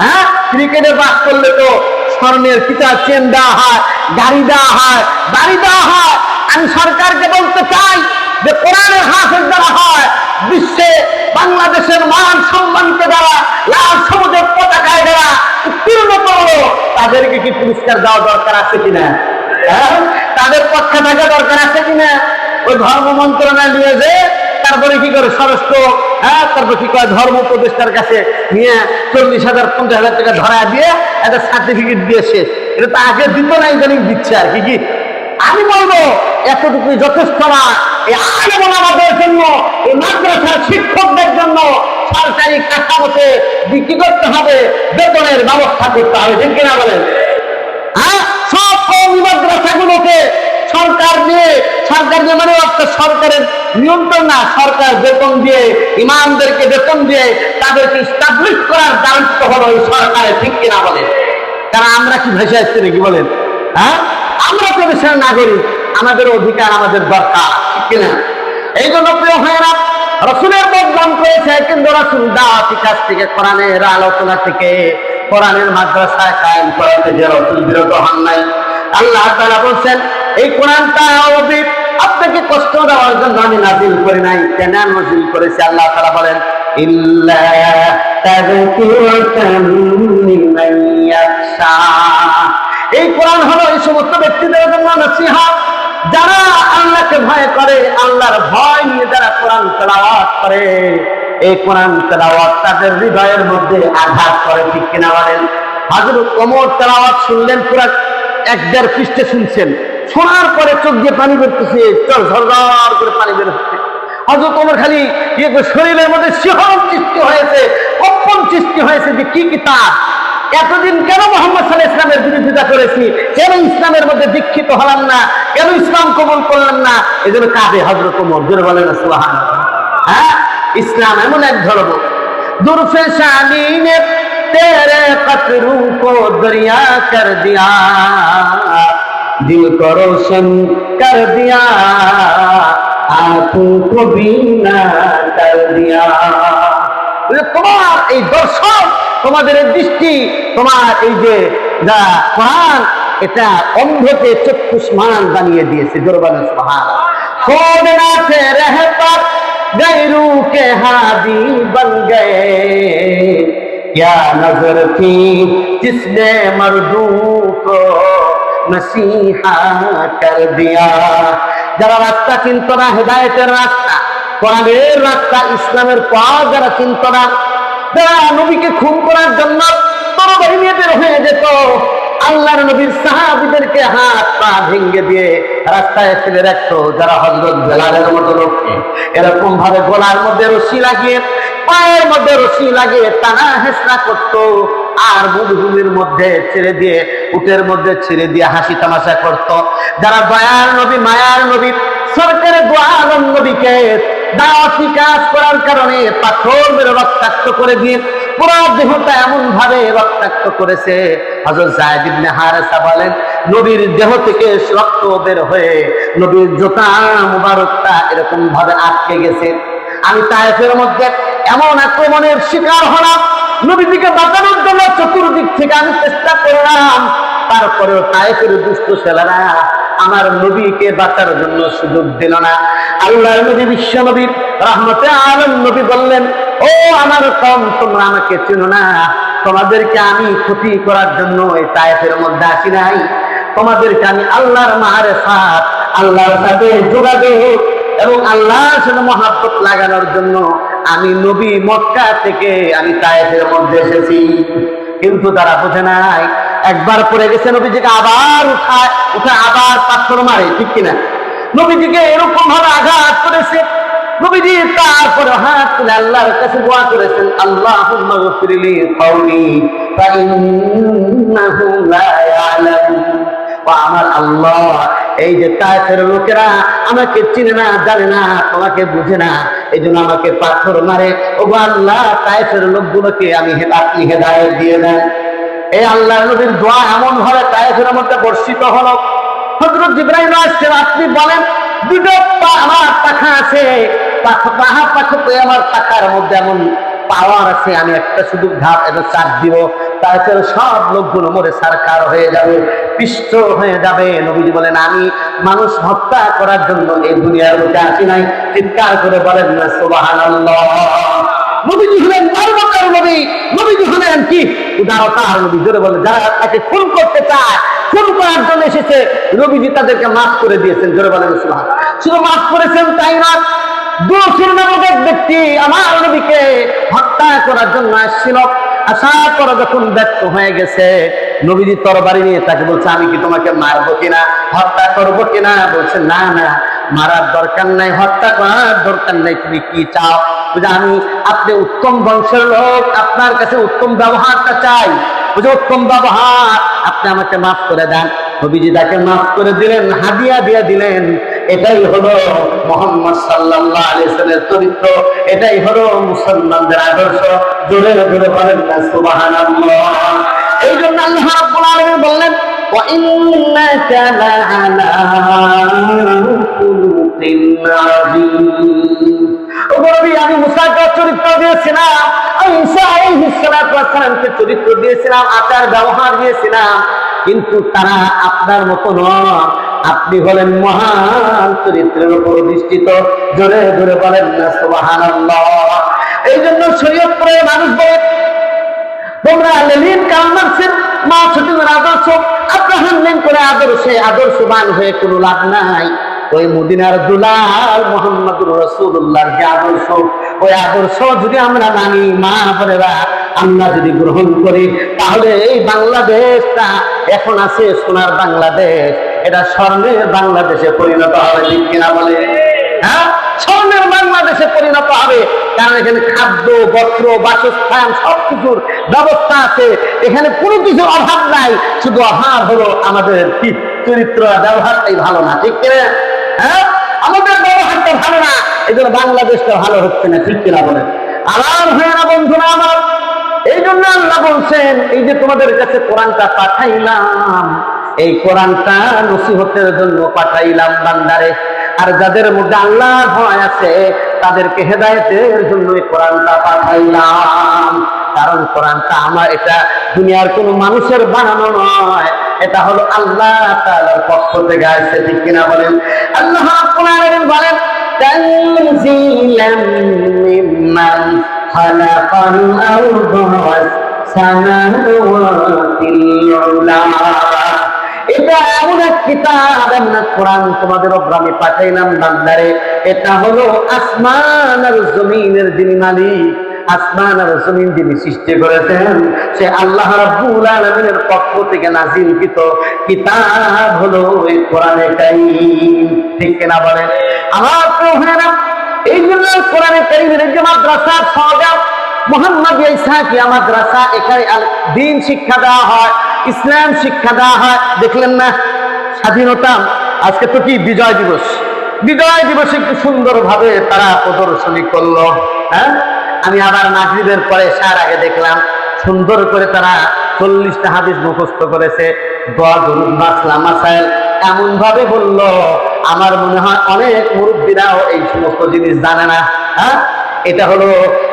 হ্যাঁ, ক্রিকেটে বাস করলে তো স্বর্ণের পিতা চেন দেওয়া হয়, গাড়ি দেওয়া হয়, বাড়ি দেওয়া হয়। আমি সরকারকে বলতে চাই যে কোরআনের হাফেজ যারা হয়, বিশ্বে বাংলাদেশের মান সম্মানকে দ্বারা লাল সবুজের পতাকায় দ্বারা উত্তীর্ণ করলো, তাদেরকে কি পুরস্কার দেওয়া দরকার আছে কিনা? হ্যাঁ, তাদের পক্ষে থাকা দরকার আছে কিনা? ওই ধর্ম মন্ত্রণালয় নিয়ে যে তারপরে কি করে স্বরাষ্ট্র, হ্যাঁ, তারপর কি করে ধর্ম উপদেষ্টার কাছে নিয়ে 40,000 50,000 টাকা ধরা দিয়ে একটা সার্টিফিকেট দিয়েছে। এটা তো আগে দিত না, ইদানিং দিচ্ছে আর কি। কি আমি বলবো, এতটুকু যথেষ্ট না। এই আলেম ওলামাদের জন্য, এই মাদ্রাসার শিক্ষকদের জন্য সরকারি কাঠামোতে বিক্রি করতে হবে, বেতনের ব্যবস্থা করতে হবে, ঠিক কিনা বলেন? হ্যাঁ, সব কওমি মাদ্রাসাগুলোকে সরকার দিয়ে মানে অর্থাৎ সরকারের নিয়ন্ত্রণ না, সরকার বেতন দিয়ে, ইমামদেরকে বেতন দিয়ে তাদেরকে এস্টাবলিশ করার দায়িত্ব হলো এই সরকারের, ঠিক কিনা বলেন? কারণ আমরা কি ভেসে আসছি নাকি বলেন? হ্যাঁ, আমরা তো দেশের নাগরিক, আমাদের অধিকার আমাদের দরকার, ঠিক কিনা? এই জন্য প্রিয় ভাইয়েরা, রাসূলের বদনাম করেছে, কিন্তু রাসূল দাওয়াতি কাজ থেকে, কোরআনের আলোচনা থেকে, কোরআনের মাদ্রাসা কায়েম করাতে যে রাসূল বিরত হন নাই। আল্লাহ তাআলা বলছেন, এই কোরআনটা আপনাকে কষ্ট দেওয়ার জন্য আমি নাজিল করি নাই। কেন নাজিল করেছি? আল্লাহ তাআলা বলেন, ইল্লা তাযকিরাতান লিমান ইয়াখশা। এই কোরআন হলো এই সমস্ত ব্যক্তিদের জন্য নসিহত যারা আল্লাহকে ভয় করে, আল্লাহর ভয় নিয়ে যারা কোরআন তেলাওয়াত করে। এই কোরআন তেলাওয়াত তাদের হৃদয়ের মধ্যে আঘাত করে, ঠিক কিনা বলেন? হযরত ওমর তেলাওয়াত শুনলেন, পুরো 1-1.5 পৃষ্ঠা শুনছেন। শোনার পরে চোখ দিয়ে পানি বেরোতেছে, ঝরঝর করে পানি বের হচ্ছে। হযরত ওমর খালি শরীরের মধ্যে শিহরণ সৃষ্টি হয়েছে, কম্পন সৃষ্টি হয়েছে যে কি কিতাব, এতদিন কেন মুহাম্মদ সাল্লাল্লাহু আলাইহি ওয়াসাল্লামের বিরোধিতা করেছি, কেন ইসলামের মধ্যে দীক্ষিত হলাম না, কেন ইসলাম কবুল করলাম না, এজন্য কাঁদে হযরত ওমর। জোরে বলেন সুবহানাল্লাহ। হ্যাঁ, ইসলাম এমন এক ধর্ম, দুরফে শানি নে তেরে কতরু কো দরিয়া কর দিয়া, দিল কো রোশন কর দিয়া, আঁখোं को बीना कर दिया। তোমার এই দর্শন, তোমাদের এই দৃষ্টি, তোমার এই যে যা কোরআন, এটা অন্ধকে চক্ষুষ্মান বানিয়ে দিয়েছে। জোরে বলেন সুবহানাল্লাহ। খোদ না थे रहकर गैरू के हादी बन गए, क्या नजर थी जिसने मर्दू को मसीहा कर दिया। যারা রাস্তা চিনত না, হেদায়েতের রাস্তা, কোরআনের রাস্তা, ইসলামের পথ যারা চিনত না, যারা নবীকে খুন করার জন্য তরবারি নিয়ে বের হয়ে যেত, আল্লাহর নবীর সাহাবীদেরকে হাত পা ভেঙে দিয়ে রাস্তায় ফেলে রাখতো, যারা হযরত বেলালের মতো লোককে এরকম ভাবে গলার মধ্যে রশি লাগিয়ে, পায়ের মধ্যে রশি লাগিয়ে টানা হেঁচড়া করতো, আর মরুভূমির মধ্যে ছেড়ে দিয়ে, উটের মধ্যে ছেড়ে দিয়ে হাসি তামাশা করত। যারা দয়ার নবী, মায়ার নবী, সরকারে দো আলম নবীকে দাওয়াতি কাজ করার কারণে পাথর মেরে রক্তাক্ত করে দিয়ে পুরো দেহটা এমন ভাবে রক্তাক্ত করেছে, হযরত যায়েদ ইবনে হারেসা বলেন, নবীর দেহ থেকে রক্ত বের হয়ে নবীর জুতা মুবারকটা এরকম ভাবে আটকে গেছে। আমি তায়েফের মধ্যে এমন আক্রমণের শিকার হলাম, নবীজিকে বাঁচানোর জন্য চতুর্দিক থেকে আমি চেষ্টা করলাম, তারপরেও তায়েফের দুষ্ট ছেলেরা আমার নবীকে বাঁচার জন্য সুযোগ দিল না। আল্লাহর নবী, বিশ্ব নবী, রাহমাতে আলম নবী বললেন, ও আমার কওম, তোমরা আমাকে চেনো না, তোমাদেরকে আমি ক্ষতি করার জন্য এই তায়েফের মধ্যে আসি নাই, তোমাদেরকে আমি আল্লাহর মারিফাত, আল্লাহর সাথে যোগাযোগ এবং আল্লাহর সাথে মহব্বত লাগানোর জন্য আমি নবী মক্কা থেকে আমি তায়েফের মধ্যে এসেছি। কিন্তু তারা বোঝে নাই, একবার পড়ে গেছে, নবীজিকে আবার উঠে আবার পাথর মারে, ঠিক কিনা? নবীজিকে এরকম ভাবে আঘাত করেছে, নবীজি তারপরে হাত তুলে আল্লাহর কাছে দোয়া করেছেন, আল্লাহুম্মা গফিরলি কওমি ফাইন্নাহু লা ইয়ালামুন। আমার আল্লাহ, এই যে তায়েফের লোকেরা আমাকে চিনে না, জানে না, তোমাকে বুঝে না, এই জন্য আমাকে পাথর মারে। ও আল্লাহ, তায়েফের লোকগুলোকে আপনি হেদায়েত দিয়ে দেন। এই আল্লাহর নবীর দোয়া এমন ভাবে তায়েফের মধ্যে বর্ষিত হলো। হযরত জিবরাইল আসছেন, আপনি বলেন, দুটো আমার পাখা আছে, আমার পাখার মধ্যে এমন পাওয়ার আছে, আমি একটা শুধু ঘাট এটা চাপ দিব, তারপরে সব লোকগুলো মরে সারকার হয়ে যাবে, পিষ্ট হয়ে যাবে। নবীজি বলেন, আমি মানুষ হত্যা করার জন্য এই দুনিয়ার মধ্যে আসি নাই। চিৎকার করে বলেন না সুবহানাল্লাহ। নবীজি হলেন মানবতার নবী, নবীজি হলেন কি উদারতার নবী। জোরে বলেন, যারা তাকে খুন করতে চায়, খুন করার জন্য এসেছে, নবীজি তাদেরকে মাফ করে দিয়েছেন। জোরে বলেন সুবহানাল্লাহ। শুধু মাফ করেছেন তাই না, দুশির নামক এক ব্যক্তি আমার নবীকে হত্যা করার জন্য আসছিল, আসার পর যখন ব্যর্থ হয়ে গেছে, নবীজি তরবারি নিয়ে তাকে বলছে, আমি কি তোমাকে মারবো কিনা, হত্যা করবো কিনা? বলছে, না না, মারার দরকার নাই, হত্যা করার দরকার নাই, তুমি কি চাও? আমি, আপনি উত্তম বংশের লোক, আপনার কাছে উত্তম ব্যবহারটা চাই, বুঝে উত্তম ব্যবহার, আপনি আমাকে মাফ করে দেন। নবীজি তাকে মাফ করে দিলেন, হাদিয়া দিয়ে দিলেন। এটাই হলো মুহাম্মদ সাল্লাল্লাহু আলাইহি ওয়াসাল্লামের চরিত্র, এটাই হলো মুসলমানদের আদর্শ। জোরে জোরে বলেন না সুবহানাল্লাহ। এই জন্য আল্লাহ রাব্বুল আলামিন বললেন, ওয়া ইন্নাকা লাআলা খুলুকিন আযীম। ও নবী, আমি মুসাকে চরিত্র দিয়েছিলাম, আমি ঈসা আলাইহিস সালামকে চরিত্র দিয়েছিলাম, আচার ব্যবহার দিয়েছিলাম, কিন্তু তারা আপনার মতো নয়, আপনি হলেন মহান চরিত্রের উপর অধিষ্ঠিত। জোরে জোরে বলেন না সুবহানাল্লাহ। এই জন্য শরীয়ত পড়ে মানুষ বলে, তোমরা লেলিন কালমার্সের মা ছোটদের আদর্শ আব্রাহাম লিঙ্কনের আদর্শবান হয়ে কোনো লাভ নাই। ওই মদিনার দুলাল মুহাম্মদুর রাসূলুল্লাহর যে আদর্শ, ওই আদর্শ যদি আমরা মানি, মা বোনেরা, আমরা যদি গ্রহণ করি, তাহলে এই বাংলাদেশটা এখন আছে সোনার বাংলাদেশ, এটা স্বর্ণের বাংলাদেশে পরিণত হবে। ঠিক কিনা বলে? হ্যাঁ, স্বর্ণের বাংলাদেশে পরিণত হবে। কারণ এখানে খাদ্য, বস্ত্র, বাসস্থান সবকিছুর ব্যবস্থা আছে। এখানে কোনো কিছুর অভাব নাই, শুধু অভাব হলো আমাদের চরিত্র, ব্যবহারটাই ভালো না। ঠিক কিনা? হ্যাঁ, আমাদের ব্যবহারটা ভালো না, এই জন্য বাংলাদেশটা ভালো হচ্ছে না। ঠিক কিনা বলেন? আমার হয় না বন্ধুরা আমার, এই জন্য আল্লাহ বলছেন, এই যে তোমাদের কাছে কোরআনটা পাঠাইলাম, এই কোরআনটা নসিহতের জন্য পাঠাইলাম বান্দারে। আর যাদের মধ্যে আল্লাহর ভয় আছে তাদেরকে হেদায়েতের জন্য এই কোরআনটা পাঠাইলাম। কারণ কোরআনটা আমার, এটা দুনিয়ার কোনো মানুষের বানানো নয়, এটা হলো আল্লাহ তাআলার পক্ষ থেকে আসছে। ঠিক কিনা বলেন? আল্লাহ কোরআনে বলেন, তানজিলাম মিম্মান খালাকাল আরদা ওয়াস সামাওয়াতিল উলা। এটা এমন এক কিতাব, এমন এক কোরআন তোমাদের উপর আমি পাঠাইলাম বান্দারে। এটা হলো আসমান আর জমিনের যিনি মালিক, আসমান আর জমিন যিনি সৃষ্টি করেছেন, সে আল্লাহ রাব্বুল আলামিনের পক্ষ থেকে নাযিলকৃত কিতাব হলো এই কোরআনে কারীম। ঠিক কিনা বলেন? আমার প্রিয় ভাইরা, এই জন্য কোরআনে কারীমের যে মাদ্রাসা সওগাত মুহাম্মাদিয়া ইসহাকিয়া মাদ্রাসা, এখানে দ্বীন শিক্ষা দেওয়া হয়, ইসলাম শিক্ষা দেওয়া হয়। দেখলেন না স্বাধীনতা, আজকে তো কি বিজয় দিবস, বিজয় দিবসে একটু সুন্দর ভাবে তারা প্রদর্শনী করলো। হ্যাঁ, আমি আবার মাগরিবের পরে সার আগে দেখলাম সুন্দর করে তারা 40টা হাদিস মুখস্থ করেছে, দোয়া দরুদ মাসলা মাসাইল এমন ভাবে বললো, আমার মনে হয় অনেক মুরব্বীরাও এই সমস্ত জিনিস জানে না। হ্যাঁ, এটা হলো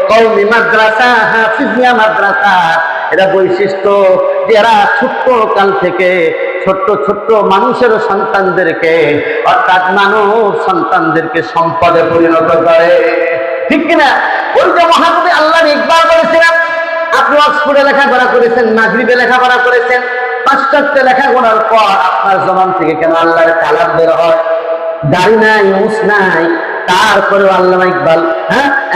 কওমি মাদ্রাসা, হাফিজিয়া মাদ্রাসা। এটা বৈশিষ্ট্য যে এরা ছোট্ট কাল থেকে ছোট্ট ছোট্ট মানুষের সন্তানদেরকে, অর্থাৎ মানব সন্তানদেরকে সম্পদে পরিণত করে। ঠিক কিনা? ওই যে মহাকবি আল্লাহ ইকবাল বলেছিলেন, আপনি অক্সফোর্ডে লেখাপড়া করেছেন, মাগরিবে লেখাপড়া করেছেন, পাশ্চাত্যে লেখাপড়ার পর আপনার জবান থেকে কেন আল্লাহর কালাম বের হয়? দাড়ি নাই, মুছ নাই, তারপরে আল্লামা ইকবাল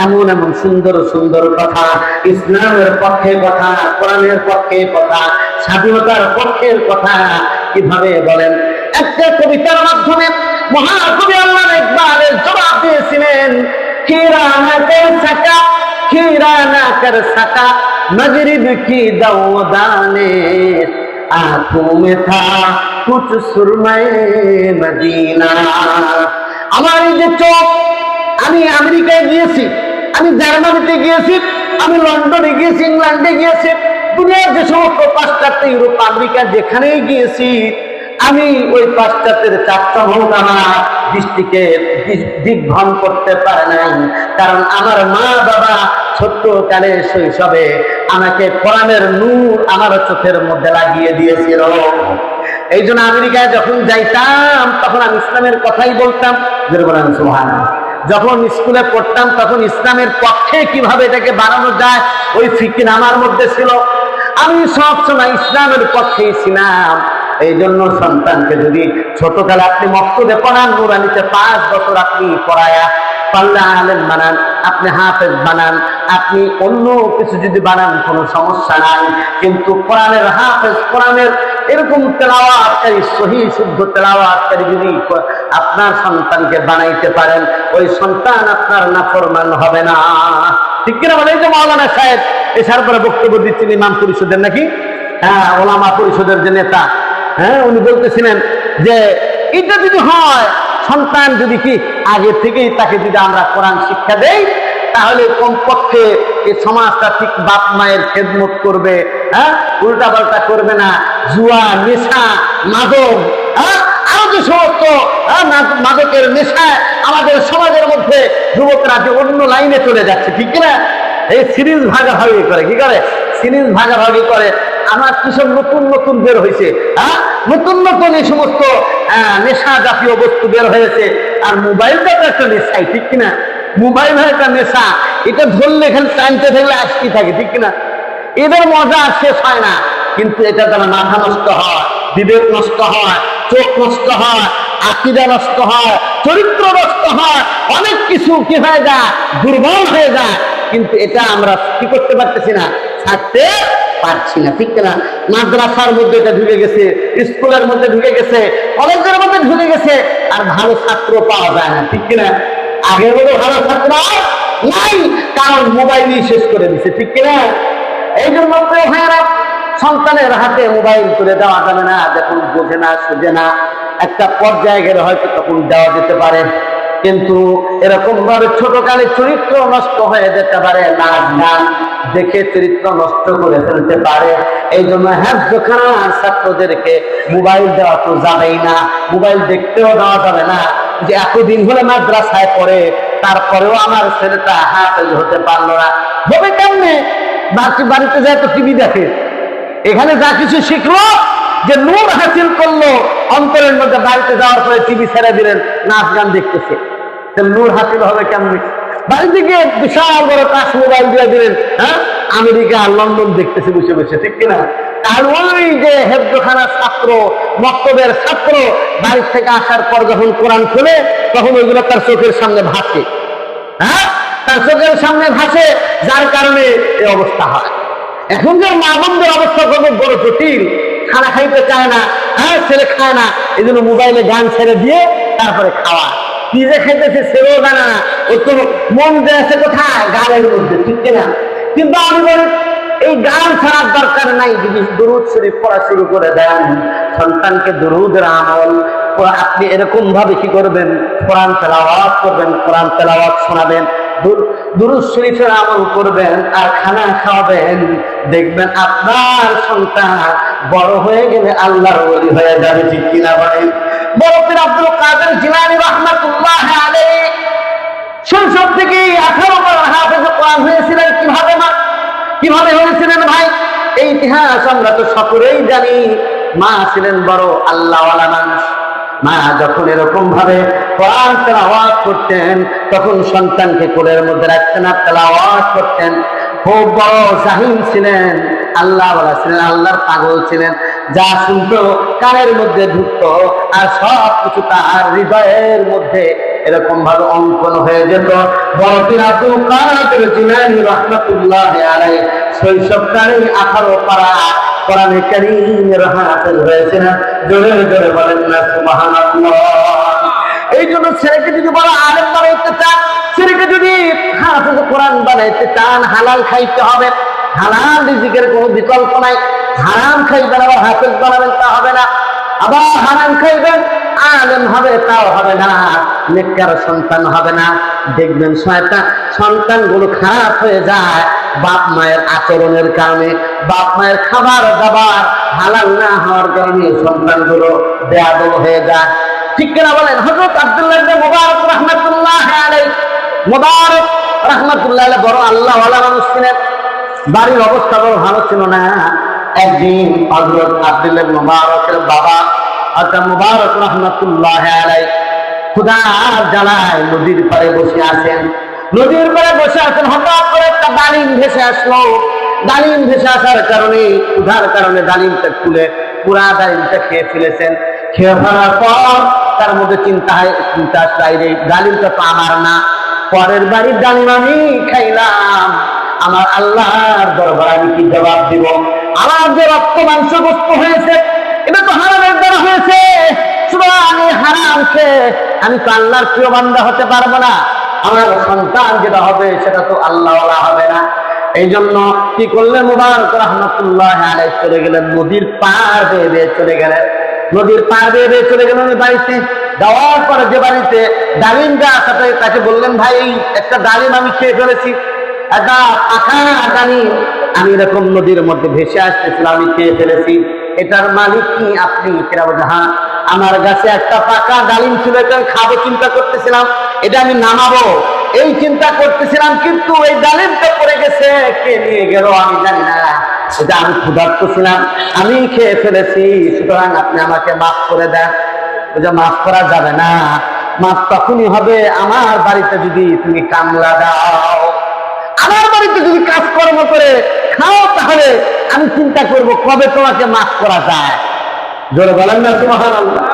এমন এমন সুন্দর সুন্দর কথা, ইসলামের পক্ষে কথা, কোরআনের পক্ষে কথা, স্বাধীনতার পক্ষের কথা কিভাবে বলেন। একটা কবিতার মাধ্যমে মহাকবি আল্লামা ইকবালের জবাব দিয়েছিলেন, खीराना कर सका खीराना कर सका मगरिब की दौदाने आंखों में था कुछ सुरमय मदीना। আমার এই যে চোখ, আমি আমেরিকায় গিয়েছি, আমি জার্মানিতে গিয়েছি, আমি লন্ডনে গিয়েছি, ইংল্যান্ডে গিয়েছি, দুনিয়ার যে সমস্ত পাশ্চাত্য, ইউরোপ, আমেরিকা যেখানেই গিয়েছি, আমি ওই পাশ্চাত্যের চারটা ভোগ আমার দৃষ্টিকে দিগ্ভ্রম করতে পারে নাই। কারণ আমার মা বাবা ছোট্ট কালে শৈশবে আমাকে কোরআনের নূর আমার চোখের মধ্যে লাগিয়ে দিয়েছিল। এই জন্য আমেরিকায় যখন যাইতাম তখন আমি ইসলামের কথাই বলতাম। যখন স্কুলে পড়তাম তখন ইসলামের পক্ষে কিভাবে এটাকে বাড়ানো যায় ওই ফিকির আমার মধ্যে ছিল। আমি সবসময় ইসলামের পক্ষেই ছিলাম। এই জন্য সন্তানকে যদি ছোটকালে আপনি মক্তবে পড়ান, নুরানিতে 5 বছর আপনি পড়ায়া পাল্লা আলেম বানান, আপনি হাফেজ বানান, আপনি অন্য কিছু যদি বানান কোনো সমস্যা নাই, কিন্তু কোরআনের হাফেজ, কোরআনের এরকম তেলাওয়াতকারী, সহি শুদ্ধ তেলাওয়াতকারী যদি আপনার সন্তানকে বানাইতে পারেন, ওই সন্তান আপনার নাফরমান হবে না। ঠিক কিনা বলে? এই যে মাওলানা সাহেব এসার পরে বক্তব্য দিচ্ছেন ইমাম পরিষদের, নাকি ওলামা পরিষদের যে নেতা, উনি বলতেছিলেন যে এটা যদি হয়, সন্তান যদি কি আগে থেকেই তাকে যদি আমরা কোরআন শিক্ষা দেই, তাহলে কমপক্ষে এই সমাজটা ঠিক বাপ মায়ের খেদমত করবে, উল্টা পাল্টা করবে না, জুয়া, নেশা, মাদক, আরো যে সমস্ত মাদকের নেশায় আমাদের সমাজের মধ্যে যুবকরা যে অন্য লাইনে চলে যাচ্ছে। ঠিক কিনা? এই সিরিজ ভাগাভাগি করে, কি করে? সিরিজ ভাগাভাগি করে। আমার কিসব নতুন নতুন বের হয়েছে, নতুন নতুন এই সমস্ত নেশা জাতীয় বস্তু বের হয়েছে। আর মোবাইলটা তো একটা নেশাই, ঠিক কিনা? মোবাইল হয় একটা নেশা, এটা ধরলে এখানে টানতে থাকলে আসতে থাকে। ঠিক কিনা? এদের মজা শেষ হয় না, কিন্তু এটা দ্বারা মাথা নষ্ট হয়, বিবেক নষ্ট হয়, চোখ নষ্ট হয়, আকীদা নষ্ট হয়, চরিত্র নষ্ট হয়, অনেক কিছু কি হয়ে যায়, দুর্বল হয়ে যায়। কিন্তু এটা আমরা কি করতে পারতেছি না, ছাড়তে পারছি না, ঠিক না? মাদ্রাসার মধ্যে এটা ঢুকে গেছে, স্কুলের মধ্যে ঢুকে গেছে, কলেজের মধ্যে ঢুকে গেছে, আর ভালো ছাত্র পাওয়া যায় না, ঠিক কিনা? আগের মতো ভালো ছাত্র নাই, কারণ মোবাইলই শেষ করে দিছে, ঠিক কিনা? এই জন্য ভাইয়েরা, সন্তানের হাতে মোবাইল তুলে দেওয়া যাবে না, যখন বোঝে না সুঝে না, একটা পর্যায়ে গেলে হয়তো তখন দেওয়া যেতে পারে, কিন্তু এরকম ভাবে ছোটকালে চরিত্র নষ্ট হয়ে যেতে পারে, নাচ গান দেখে চরিত্র নষ্ট করে ফেলতে পারে। এই জন্য হেফজখানার ছাত্রদেরকে মোবাইল দেওয়া তো যাবেই না, মোবাইল দেখতেও দেওয়া যাবে না। যে এতদিন হলে মাদ্রাসায় পড়ে, তারপরেও আমার ছেলেটা হাফেজ হতে পারলো না, হবে কেমনে? বাড়িতে যায় তো টিভি দেখে, এখানে যা কিছু শিখলো, যে নূর হাসিল করলো অন্তরের মধ্যে, বাড়িতে যাওয়ার পরে টিভি ছেড়ে দিলেন, নাচ গান দেখতেছে, নূর হাসিল হবে কেমনি? বাড়ি থেকে বিশাল বড় কাজ মোবাইল দিয়ে দিলেন, হ্যাঁ, আমেরিকা লন্ডন দেখতেছে বসে বসে, ঠিক কিনা? আর ওই যে হেফজখানার ছাত্র, মক্তবের ছাত্র, বাড়ির থেকে আসার পর যখন কোরআন খুলে, তখন ওইগুলো তার চোখের সামনে ভাসে, হ্যাঁ, তার চোখের সামনে ভাসে, যার কারণে এই অবস্থা হয়। এখনকার মা বোনদের অবস্থা কত বড় জটিল, খানা খাইতে চায় না, হ্যাঁ, ছেলে খায় না, এই জন্য মোবাইলে গান ছেড়ে দিয়ে তারপরে খাওয়া, কি যে খাইতেছে সেও জানে না, ও তো মন দিয়েছে কোথায়, গানের মধ্যে, ঠিক কিনা? কিন্তু আমি বলি, এই গান ছাড়ার দরকার নাই, যদি দুরূদ শরীফ পড়া শুরু করে দেন, সন্তানকে দুরূদের আমল আপনি এরকম ভাবে কি করবেন, কোরআন তেলাওয়াত করবেন, কোরআন তেলাওয়াত শোনাবেন, দুরূদ শরীফের আমল করবেন, আর খানা খাওয়াবেন, দেখবেন আপনার সন্তান বড় হয়ে গেলে আল্লাহর ওলি হয়ে যাবে, ঠিক কিনা বলেন? বড় পীর আব্দুল কাদের জিলানী রাহমাতুল্লাহ আলাইহি শৈশব থেকে 18 বার হাফেজ কোরআন হয়েছিলেন। কিভাবে হয়েছিলেন ভাই? এই ইতিহাস আমরা তো সকলেই জানি। মা ছিলেন বড় আল্লাহওয়ালা মানুষ। মা যখন এরকম ভাবে কোরআন তেলাওয়াত করতেন, তখন সন্তানকে কোলের মধ্যে রাখতেন আর তেলাওয়াত করতেন। খুব বড় জাহিদ ছিলেন, আল্লাহওয়ালা ছিলেন, আল্লাহর পাগল ছিলেন। যা শুনতো কানের মধ্যে ঢুকতো, আর সব কিছু তার হৃদয়ের মধ্যে এরকম ভাবে অঙ্কন হয়ে যেত। বড় পীর আব্দুল কাদের জিলানী রাহমাতুল্লাহ আলাইহি শৈশবকালে 18 পারা কোরআনে কারীমের হাফেজ হয়েছিলেন। জোরে জোরে বলেন না সুবহানাল্লাহ। এই জন্য ছেলেকে যদি বড় আলেম বানাইতে চান, ছেলেকে যদি হাফেজ কোরআন বানাইতে চান, হালাল খাইতে হবে। হালাল রিজিকের কোনো বিকল্প নাই। হারাম খাইবেন আবার হাফেজ বানাবেন, তা হবে না। আবার হারাম খাইবেন, আলেম হবে, তাও হবে না। নেককার সন্তান হবে না। দেখবেন সন্তানগুলো খারাপ হয়ে যায় বাপ মায়ের আচরণের কারণে, বাপ মায়ের খাবার দাবার হালাল না হওয়ার কারণে সন্তানগুলো বেয়াদব হয়ে যায়, ঠিক কিনা বলেন? হযরত আব্দুল্লাহ ইবনে মুবারক রাহমাতুল্লাহ আলাইহি, মুবারক রাহমাতুল্লাহ আলাইহি বড় আল্লাহওয়ালা মানুষ ছিলেন। বাড়ির অবস্থা বড় ভালো ছিল না। একদিন হযরত আব্দুল্লাহ ইবনে মুবারকের বাবা হযরত মুবারক রাহমাতুল্লাহ আলাইহি ক্ষুধার জ্বালায় নদীর পাড়ে বসে আছেন। নদীর পাড়ে বসে আছেন, হঠাৎ করে একটা ডালিম ভেসে আসলো। ডালিম ভেসে আসার কারণে, ক্ষুধার কারণে ডালিমটা খুলে পুরা ডালিমটা খেয়ে ফেলেছেন। খেয়ে ফেলার পর তার মধ্যে চিন্তা আসলে, ডালিমটা তো আমার না, পরের বাড়ির ডালিম আমি খাইলাম, আমার আল্লাহর দরবারে আমি কি জবাব দিব? আমার যে রক্ত মাংস বস্তু হয়েছে, এটা তো হারামের দ্বারা হয়েছে। আমি হারাম খেয়ে আমি তো আল্লাহর প্রিয় বান্দা হতে পারবো না। আমার সন্তান যেটা হবে সেটা তো আল্লাহওয়ালা হবে না। এই জন্য কি করলেন? মুবারক রাহমাতুল্লাহ আলাইহি চলে গেলেন, নদীর পার বেয়ে চলে গেলেন। নদীর পার বেয়ে চলে গেলেন বাড়িতে। যাওয়ার পরে যে বাড়িতে ডালিম গাছ আছে, তাকে বললেন, ভাই একটা ডালিম আমি খেয়ে ফেলেছি, একটা পাখা ডালিম আমি এরকম নদীর মধ্যে ভেসে আসতেছিলাম, আমি খেয়ে ফেলেছি, এটার মালিক কি আপনি? কেরা বলছে, হ্যাঁ, আমার গাছে একটা পাকা ডালিম ছিল, এটা খাবো চিন্তা করতেছিলাম, এটা আমি নামাবো এই চিন্তা করতেছিলাম, কিন্তু এই ডালিমটা পড়ে গেছে, কে নিয়ে গেল আমি জানি না, এটা আমি ক্ষুধার্ত ছিলাম, আমি খেয়ে ফেলেছি, সুতরাং আপনি আমাকে মাফ করে দেন। মাফ করা যাবে না, মাফ তখনই হবে আমার বাড়িতে যদি তুমি কামলা দাও, আমার বাড়িতে যদি কাজকর্ম করে খাও, তাহলে আমি চিন্তা করব কবে তোমাকে মাফ করা যায়। জোরে বলেন না সুবহানাল্লাহ।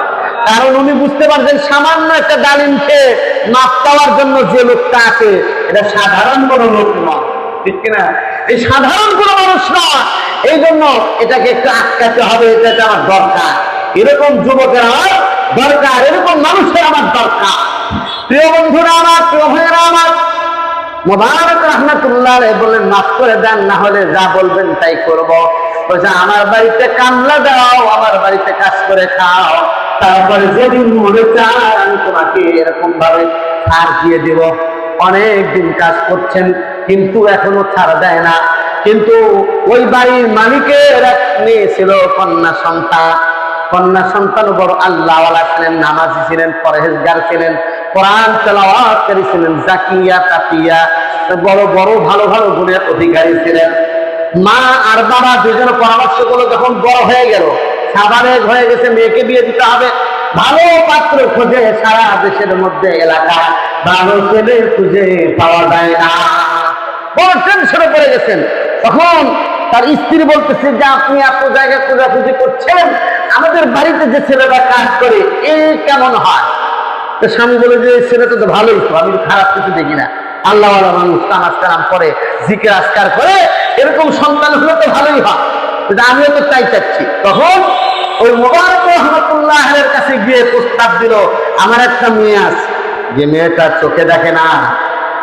কারণ উনি বুঝতে পারছেন সামান্য একটা ডালিম খেয়ে মাপ পাওয়ার জন্য যে লোকটা আছে এটা সাধারণ কোনো লোক নয়, ঠিক কিনা? এই সাধারণ কোনো মানুষ নয়, এই জন্য এটাকে একটু আটকাতে হবে, এটা আমার দরকার। এরকম যুবকের আমার দরকার, এরকম মানুষের আমার দরকার। প্রিয় বন্ধুরা আমার, প্রিয় ভাইয়েরা আমার, মোবারক রহমতুল্লাহ বললেন মাফ করে দেন, না হলে যা বলবেন তাই করবো। বলছে আমার বাড়িতে কামলা দাও, আমার বাড়িতে কাজ করে খাও, তারপরে যেদিন মনে চায় আমি তোমাকে এরকম ভাবে ছাড় দিয়ে দেব। অনেকদিন কাজ করছেন কিন্তু এখনো ছাড় দেয় না। কিন্তু ওই বাড়ির মালিকের এক মেয়ে ছিল, কন্যা সন্তান। কন্যা সন্তান বড় আল্লাহওয়ালা ছিলেন, নামাজি ছিলেন, পরহেজগার ছিলেন, কোরআন তেলাওয়াতকারী ছিলেন, জাকিয়া তাকিয়া, বড় বড় ভালো ভালো গুণের অধিকারী ছিলেন। মা আর বাবা দুজনে পরামর্শ করলো, যখন বড় হয়ে গেল, স্বাভাবিক হয়ে গেছে, মেয়েকে বিয়ে দিতে হবে, ভালো পাত্র খুঁজে সারা দেশের মধ্যে এলাকা ভালো ছেলে খুঁজে পাওয়া যায় না, বড় টেনশনে পড়ে গেছেন। তখন তার স্ত্রী বলতেছে যে আপনি এত জায়গায় খোঁজাখুঁজি করছেন, আমাদের বাড়িতে যে ছেলেরা কাজ করে এ কেমন হয়? তো স্বামী বলে যে ছেলেটা তো ভালোই, তো আমি খারাপ কিছু দেখি না, আল্লাহওয়ালা মানুষ, নামাজ কালাম করে, জিকির আজকার করে, এরকম সন্তান হলে তো ভালোই হয়, আমিও তো তাই চাচ্ছি। তখন ওই মোবারক রহমতুল্লাহের কাছে গিয়ে প্রস্তাব দিল, আমার একটা মেয়ে আছে যে মেয়েটা চোখে দেখে না,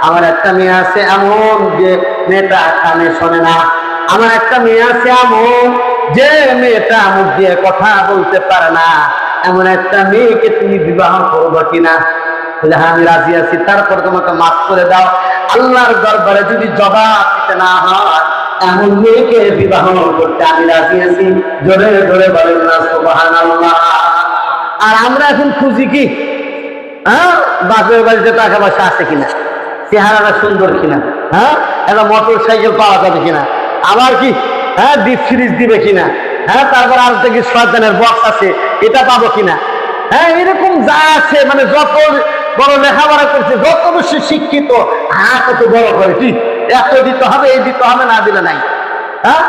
আমার একটা মেয়ে আছে এমন যে মেয়েটা কানে শোনে না, আমার একটা মেয়ে আছে এমন যে মেয়েটা মুখ দিয়ে কথা বলতে পারে না, এমন একটা মেয়েকে তুমি বিবাহ করবো কিনা? আমি রাজি আছি, তারপর তোমাকে মাফ করে দাও, আল্লাহর দরবারে যদি জবাব দিতে না হয় এমন মেয়েকে বিবাহ করতে আমি রাজি আছি। জোরে জোরে বলেন না সুবহানাল্লাহ। আর আমরা এখন খুঁজি কি, হ্যাঁ, বাপের বাড়িতে টাকা পয়সা আছে কিনা, চেহারাটা সুন্দর কিনা, হ্যাঁ, একটা মোটর সাইকেল পাওয়া যাবে কিনা, আবার কি, হ্যাঁ, ডিপ ফ্রিজ দিবে কিনা, হ্যাঁ, তারপর আর থেকে সন্তানের বক্স আছে এটা পাবো কিনা, হ্যাঁ, এরকম যা আছে, মানে যত বড় লেখাপড়া করছে, যত বেশি শিক্ষিত, হ্যাঁ, কত বড় করে ঠিক এত দিতে হবে, এই দিতে হবে, না দিলে নাই, হ্যাঁ,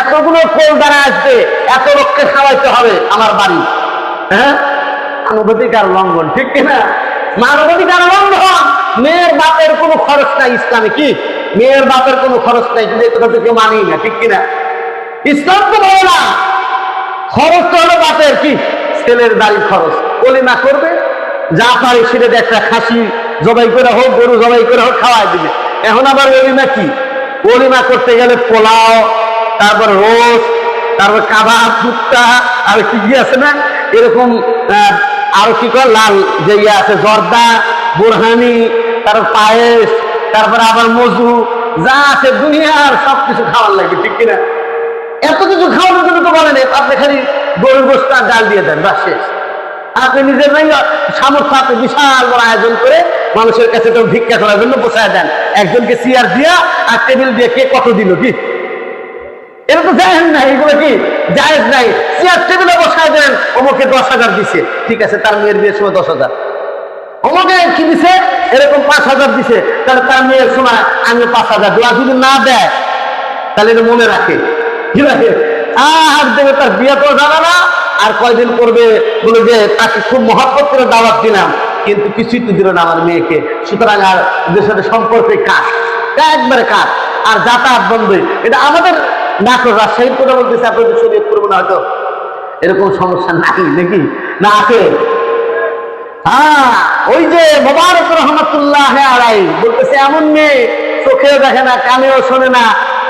এতগুলো কোল দ্বারা আসবে, এত লোককে খাওয়াইতে হবে আমার বাড়ি, হ্যাঁ, মানবাধিকার লঙ্ঘন, ঠিক কিনা? মানবাধিকার লঙ্ঘন। মেয়ের বাপের কোনো খরচ নাই ইসলামে, কি মেয়ের বাপের কোনো খরচ নাই, কিন্তু এটা তো কেউ মানি না, ঠিক কিনা? ইসলাম তো বলে না, খরচ তো হলো বাপের, কি ছেলের দাড়ি খরচ, কলিমা করবে, যা পারে সেটা একটা খাসি জবাই করে হোক, গরু জবাই করে হোক খাওয়াই দিবে। এখন আবার ওলিমা কি, ওলিমা করতে গেলে পোলাও, তারপর রোজ, তারপর কাবাব, ভুট্টা, আর কি কি আছে না এরকম, আর কি কয় লাল যে ইয়ে আছে, জর্দা, বোরহানি, তারপর পায়েস, তারপর আবার মজু, যা আছে দুনিয়ার সবকিছু খাওয়ার লাগে, ঠিক কিনা? এত কিছু খাওয়ানোর জন্য তো বলেন আপনি খালি গরুর গোশত আর ডাল দিয়ে দেন, বাস শেষ। আপনি নিজের নাই সামর্থ্য, আপনি বিশাল বড় আয়োজন করে মানুষের কাছে তো ভিক্ষা করার জন্য বসায় দেন, একজনকে চেয়ার দিয়া আর টেবিল দিয়ে কে কত দিল, কি এটা তো জায়েজ নাই, এগুলো কি জায়েজ নাই। চেয়ার টেবিলে বসায় দেন, অমুকে 10,000 দিছে, ঠিক আছে, তার মেয়ের বিয়ের সময় 10,000, অমুকে কি দিছে এরকম 5,000 দিছে, তাহলে তার মেয়ের সময় আমি 5,000 দেওয়া, যদি না দেয় তাহলে এটা মনে রাখে, কি রাখে, আর দেবে, তার বিয়ে তো যাবে না, আর কয়দিন করবে, বলে যে তাকে খুব মহব্বত করে দাওয়াত দিলাম কিন্তু কিছুই তো দিল না আমার মেয়েকে, সুতরাং আর ওদের সাথে সম্পর্কে কাজ, একবারে কাজ, আর যাতায়াত বন্ধই। এটা আমাদের নাটোর রাজশাহীর কথা বলতেছে, আপনাদের শরীর করবো না, হয়তো এরকম সমস্যা নাই নাকি, না আছে? হ্যাঁ, ওই যে মোবারক রহমতুল্লাহ আলাই বলতেছে এমন মেয়ে চোখেও দেখে না, কানেও শোনে না,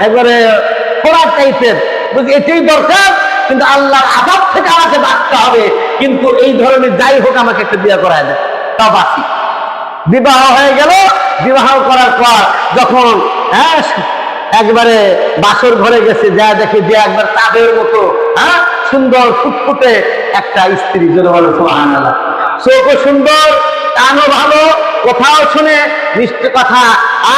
একবারে খোরাক টাইপের, বলছি এটাই দরকার, কিন্তু আল্লাহর আযাব থেকে আমাকে বাঁচতে হবে, কিন্তু এই ধরনের যাই হোক আমাকে একটা বিয়ে করায় দেয়, তাও বাঁচি। বিবাহ হয়ে গেল, বিবাহ করার পর যখন হ্যাঁ একবারে বাসর ঘরে গেছে, যা দেখে যে একবার তাদের মতো, হ্যাঁ, সুন্দর ফুটফুটে একটা স্ত্রী, জোরে বলো সুবহানাল্লাহ, চোখও সুন্দর, কানও ভালো, কোথাও শুনে মিষ্টি কথা,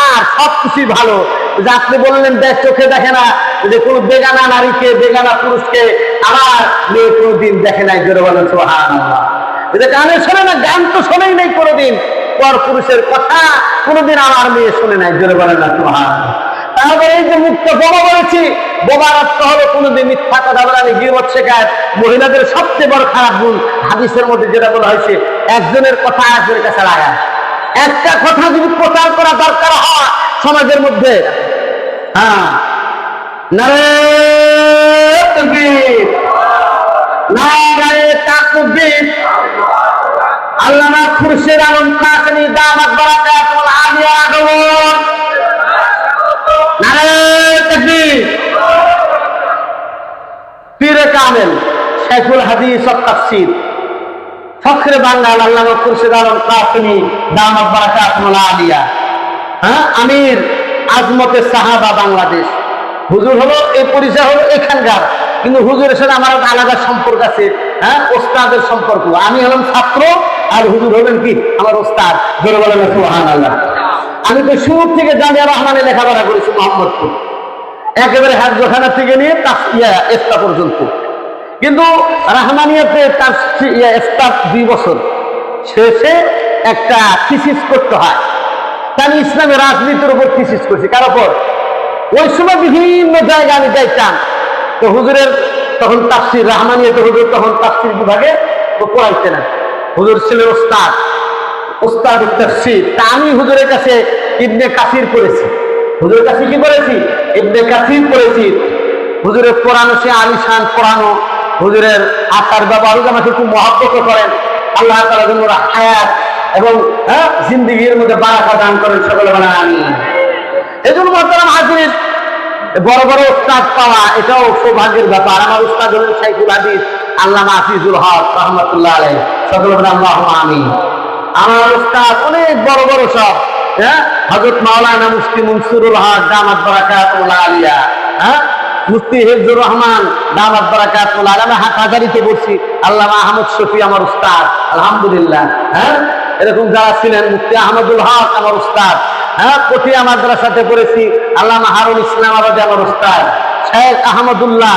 আর সবকিছুই ভালো। যে আপনি বললেন দেখ চোখে দেখে না, যে কোনো বেগানা নারীকে, বেগানা পুরুষকে আমার মেয়ে কোনোদিন দেখে নাই, জোরে বলেন সুবহানাল্লাহ। যে কানে শোনে না, গান তো শোনেই নাই কোনোদিন, পর পুরুষের কথা কোনোদিন আমার মেয়ে শোনে নাই, জোরে বলেন না সুবহানাল্লাহ। তারপরে এই যে মুখটা বোমা বলেছি, বোমার অর্থ হলো কোনোদিন মিথ্যা কথা বলা, গীবত শেখায়। মহিলাদের সবচেয়ে বড় খারাপ গুণ হাদিসের মধ্যে যেটা বলা হয়েছে, একজনের কথা আরেকজনের কাছে লাগায়। একটা কথা যদি প্রচার করা দরকার হয় সমাজের মধ্যে, হ্যাঁ, নারে তাকবীর, নারে তাকবীর, আল্লামা খুরশিদ আলম কাসেমি দামাত বারাকাতুল আলিয়া আগমন, নারে তাকবীর। পীরে কামেল, শাইখুল হাদিস ওয়াত তাফসীর, ফখরে বাংলার আল্লামা খুরশিদ আলম কাসেমি দামাত বারাকাতুল আলিয়া, হ্যাঁ, আমির আজমতে সাহাবা বাংলাদেশ। হুজুর হলো এই পরিচয় হলো এখানকার, কিন্তু হুজুরের সাথে আমার একটা আলাদা সম্পর্ক আছে, হ্যাঁ, ওস্তাদের সম্পর্ক। আমি হলাম ছাত্র আর হুজুর হলেন কি আমার ওস্তাদ। জোরে বলেন সুবহানাল্লাহ। আমি তো শুরু থেকে জামিয়া রহমানে লেখাপড়া করেছি মোহাম্মদপুর, একেবারে হাজখানা থেকে নিয়ে ইফতা পর্যন্ত। কিন্তু রহমানিয়াতে তার ইফতা 2 বছর শেষে একটা থিসিস করতে হয়। আমি ইসলামের রাজনীতির উপর থিসিস করছি। কার উপর? ওই সময় বিভিন্ন জায়গায় আমি যাইতাম, তো হুজুরের তখন তাফসীর, রহমানিয়াতে হুজুর তখন তাফসীর বিভাগে তো পড়াইতেন। হুজুর ছিলেন ওস্তাদ, ওস্তাদ তাফসীর। তা আমি হুজুরের কাছে ইবনে কাসির পড়েছি। হুজুরের কাছে কি পড়েছি? ইবনে কাসির পড়েছি। হুজুরের পড়ানো, সে আলিশান পড়ানো, হুজুরের আকার ব্যবহার আমাকে খুব মহব্বত করেন। আল্লাহ তাআলা যেন হায়াত এবং জিন্দেগির মধ্যে বারাকা দান করেন, সকলে বলেন আমিন। এজন্য মোহতারাম হাজির, বড় বড় উস্তাদ পাওয়া এটাও সৌভাগ্যের ব্যাপার। আমার উস্তাদ হলেন শাইখুল হাদিস আল্লামা হাফিজুল হক রাহমাতুল্লাহ আলাইহি, সকলে বলেন আল্লাহুম্মা আমিন। আমার উস্তাদ অনেক বড় বড় সব, হ্যাঁ, হযরত মাওলানা মুফতি মনসুরুল হক দামাত বারাকাতুল আলিয়া, হ্যাঁ, মুফতি হিফজুর রহমান দামাত বারাকাতুল আলিয়া। আমি হাটহাজারীতে পড়ছি, আল্লামা আহমদ শফি আমার উস্তাদ, আলহামদুলিল্লাহ। হ্যাঁ, এরকম যারা ছিলেন, মুফতি আহমদুল হক আমার উস্তাদ, হ্যাঁ, পটিয়া মাদ্রাসাতে পড়েছি, আল্লামা হারুন ইসলাম আবাদী আমার উস্তাদ, শেখ আহমদুল্লাহ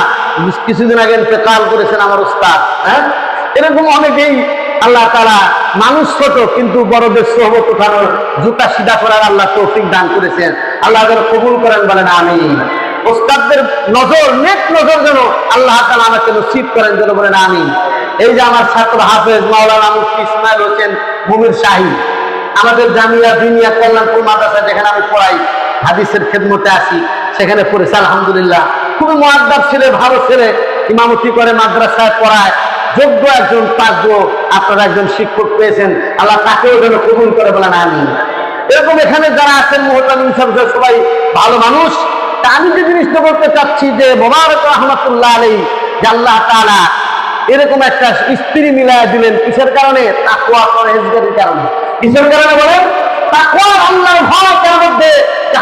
কিছুদিন আগে ইন্তেকাল করেছেন আমার উস্তাদ। হ্যাঁ, এরকম অনেকেই আল্লাহ তাআলা, মানুষ ছোট কিন্তু বড়দের সোহবত উঠানোর, জুতা সিধা করার আল্লাহ তৌফিক দান করেছেন। আল্লাহ যেন কবুল করেন, বলেন আমিন। ওস্তাদদের নজর, নেক নজর যেন আল্লাহ তাআলা আমাকে নসিব করেন, যেন বলেন আমিন। এই যে আমার ছাত্র হাফেজ মাওলানা মুফতি ইসমাইল হোসেন মুমির শাহী, আমাদের জামিয়া দিনিয়া কল্যাণপুর মাদ্রাসা যেখানে আমি পড়াই, হাদিসের খেদমতে আসি, সেখানে পড়েছি আলহামদুলিল্লাহ। খুবই মুআদ্দাব ছেলে, ভালো ছেলে, ইমামতি করে, মাদ্রাসায় পড়ায়, যোগ্য একজন পাগ্য। আপনারা একজন শিক্ষক পেয়েছেন, আল্লাহ তাকেও যেন কবুল করে, বলেন আমিন। এরকম এখানে যারা আছেন মুহতামিম সাহেব, সবাই ভালো মানুষ। তা আমি যে জিনিসটা বলতে চাচ্ছি যে মোবারক রহমাতুল্লাহ আলাইহি, যে আল্লাহ তাআলা এরকম একটা স্ত্রী মিলায়া দিলেন, কিসের কারণে? তাকওয়া পরহেজগারির কারণে। কিসের কারণে বলেন? তাকওয়া, আল্লাহর ভয়ের মধ্যে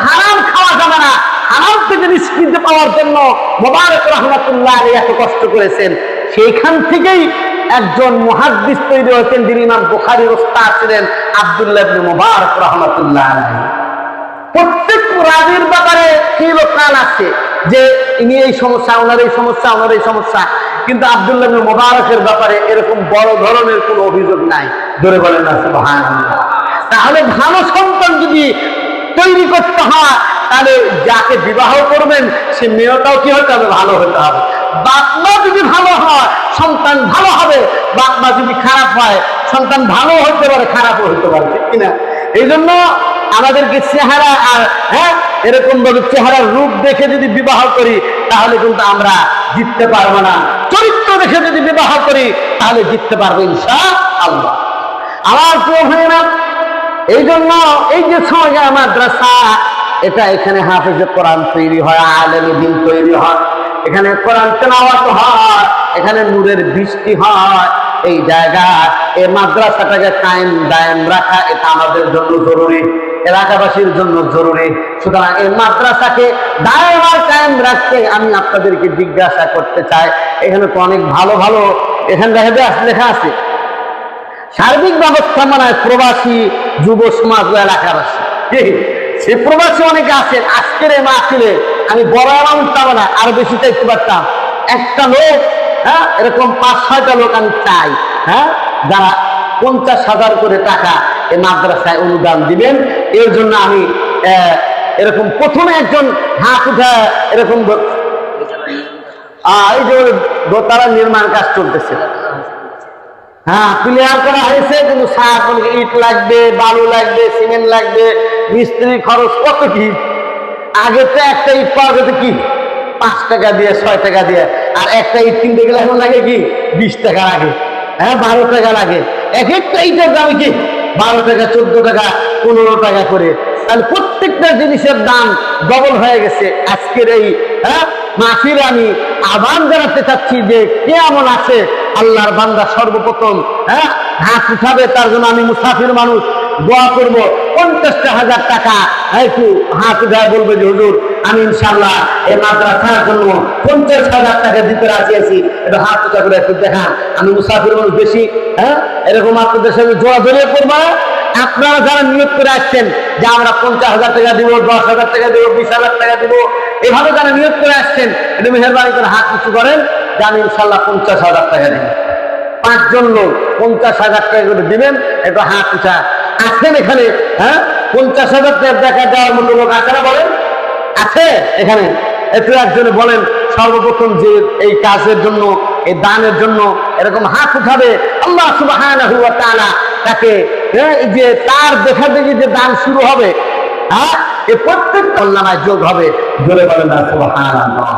হারাম খাওয়া যাবে না, হারাম থেকে নিষ্কৃতি পাওয়ার জন্য মোবারক রহমাতুল্লাহ আলাইহি এত কষ্ট করেছেন। সেইখান থেকেই একজন মুহাদ্দিস তৈরি হয়েছেন, যিনি ইমাম বুখারীর ওস্তাদ ছিলেন আব্দুল্লাহ ইবনে মুবারক রহমাতুল্লাহ আলাইহি। প্রত্যেক রাবীর ব্যাপারে কিলোকাল আছে যে ইনি এই সমস্যা, ওনার এই সমস্যা, ওনার এই সমস্যা, কিন্তু আব্দুল্লাহ ইবনে মুবারকের ব্যাপারে এরকম বড় ধরনের কোনো অভিযোগ নাই। ধরে বলেন না সুবহানাল্লাহ। তাহলে ভালো সন্তান যদি তৈরি করতে হয়, তাহলে যাকে বিবাহ করবেন সে মেয়েটাও কি হতে হবে? ভালো হতে হবে। বাপ মা যদি ভালো হয় সন্তান ভালো হবে, বাপ মা যদি খারাপ হয় সন্তান ভালো হতে পারে, খারাপও হতে পারে, ঠিক কিনা? এই জন্য আমাদেরকে চেহারা আর, হ্যাঁ, এরকম ভাবে চেহারার রূপ দেখে যদি বিবাহ করি তাহলে কিন্তু আমরা জিততে পারবো না। চরিত্র দেখে যদি বিবাহ করি তাহলে জিততে পারবো ইনশাআল্লাহ। আমার প্রিয় ভাইয়েরা, এই জন্য এই যে ছয়টা মাদ্রাসা, এটা এখানে হাফেজে কোরআন তৈরি হয়, আলেমে দ্বীন তৈরি হয়, এখানে কোরআন তেলাওয়াত হয়, এখানে নূরের বৃষ্টি হয়। এই জায়গায় এই মাদ্রাসাটাকে কায়েম দায়েম রাখা, এটা আমাদের জন্য জরুরি, এলাকাবাসীর জন্য জরুরি। সুতরাং এই মাদ্রাসাকে দায়েম আর কায়েম রাখতে আমি আপনাদেরকে জিজ্ঞাসা করতে চাই, এখানে তো অনেক ভালো ভালো এখানে লেখা আছে সার্বিক ব্যবস্থাপনায় প্রবাসী যুব সমাজ ও এলাকাবাসী। সে প্রবাসী অনেকে আছেন। আজকের এই মাহফিলে আমি বড় অ্যামাউন্ট চাবো না, আরো বেশি চাইতে পারতাম। একটা লোক, হ্যাঁ, এরকম 5-6টা লোক আমি চাই, হ্যাঁ, যারা 50,000 করে টাকা এই মাদ্রাসায় অনুদান দিবেন। এর জন্য আমি এরকম প্রথমে একজন হাত উঠা এরকম এই যে দোতলা নির্মাণ কাজ চলতেছে, হ্যাঁ ক্লিয়ার করা হয়েছে, কিন্তু ইট লাগবে, বালু লাগবে, সিমেন্ট লাগবে, মিস্ত্রি খরচ কত কি। আগে তো একটা ইট পাওয়া যেত কি 5 টাকা দিয়ে 6 টাকা দিয়ে, আর একটা ইট কিনতে গেলে এখন লাগে কি 20 টাকা লাগে, হ্যাঁ 12 টাকা লাগে। এক একটা ইটের দাম কি 12 টাকা 14 টাকা 15 টাকা করে। তাহলে প্রত্যেকটা জিনিসের দাম ডবল হয়ে গেছে। আজকের এই মাহফিলে আমি আহ্বান জানাতে চাচ্ছি যে কে এমন আছে আল্লাহর বান্দা সর্বপ্রথম হাত উঠাবে, তার জন্য আমি মুসাফির মানুষ দোয়া করব। 50,000 টাকা একটু হাত উঠায় বলবে যে হুজুর আমি ইনশাআল্লাহ এই মাদ্রাসার জন্য 50,000 টাকা দিতে রাজি আছি, একটু হাত উঠা করে একটু দেখান। আমি মুসাফির মানুষ বেশি, এরকম আপনাদের সাথে জোড়া জড়িয়ে করবো না। আপনারা যারা নিয়োগ করে আসছেন যে আমরা 50,000 টাকা দিব, 10,000 টাকা দিব, 20,000 টাকা দিব, এভাবে যারা নিয়োগ করে আসছেন একটু মেহরবানি করে হাত উঁচু করেন যে আমি ইনশাল্লাহ 50,000 টাকা দিব। 5 জন লোক 50,000 টাকা করে দিবেন, একটু হাত উঁচা আছেন এখানে? 50,000 টাকা দেখা দেওয়ার মতো লোক আছে না বলেন? আছে এখানে? একটু একজনে বলেন সর্বপ্রথম যে এই কাজের জন্য, এই দানের জন্য এরকম হাত উঠাবে, আল্লাহ সুবহানাহু ওয়া তাআলা তাকে যে তার দেখা দেখি যে দান শুরু হবে, এই প্রত্যেকটা আল্লাহ যোগ হবে। জোরে বলেন না সুবহানাল্লাহ।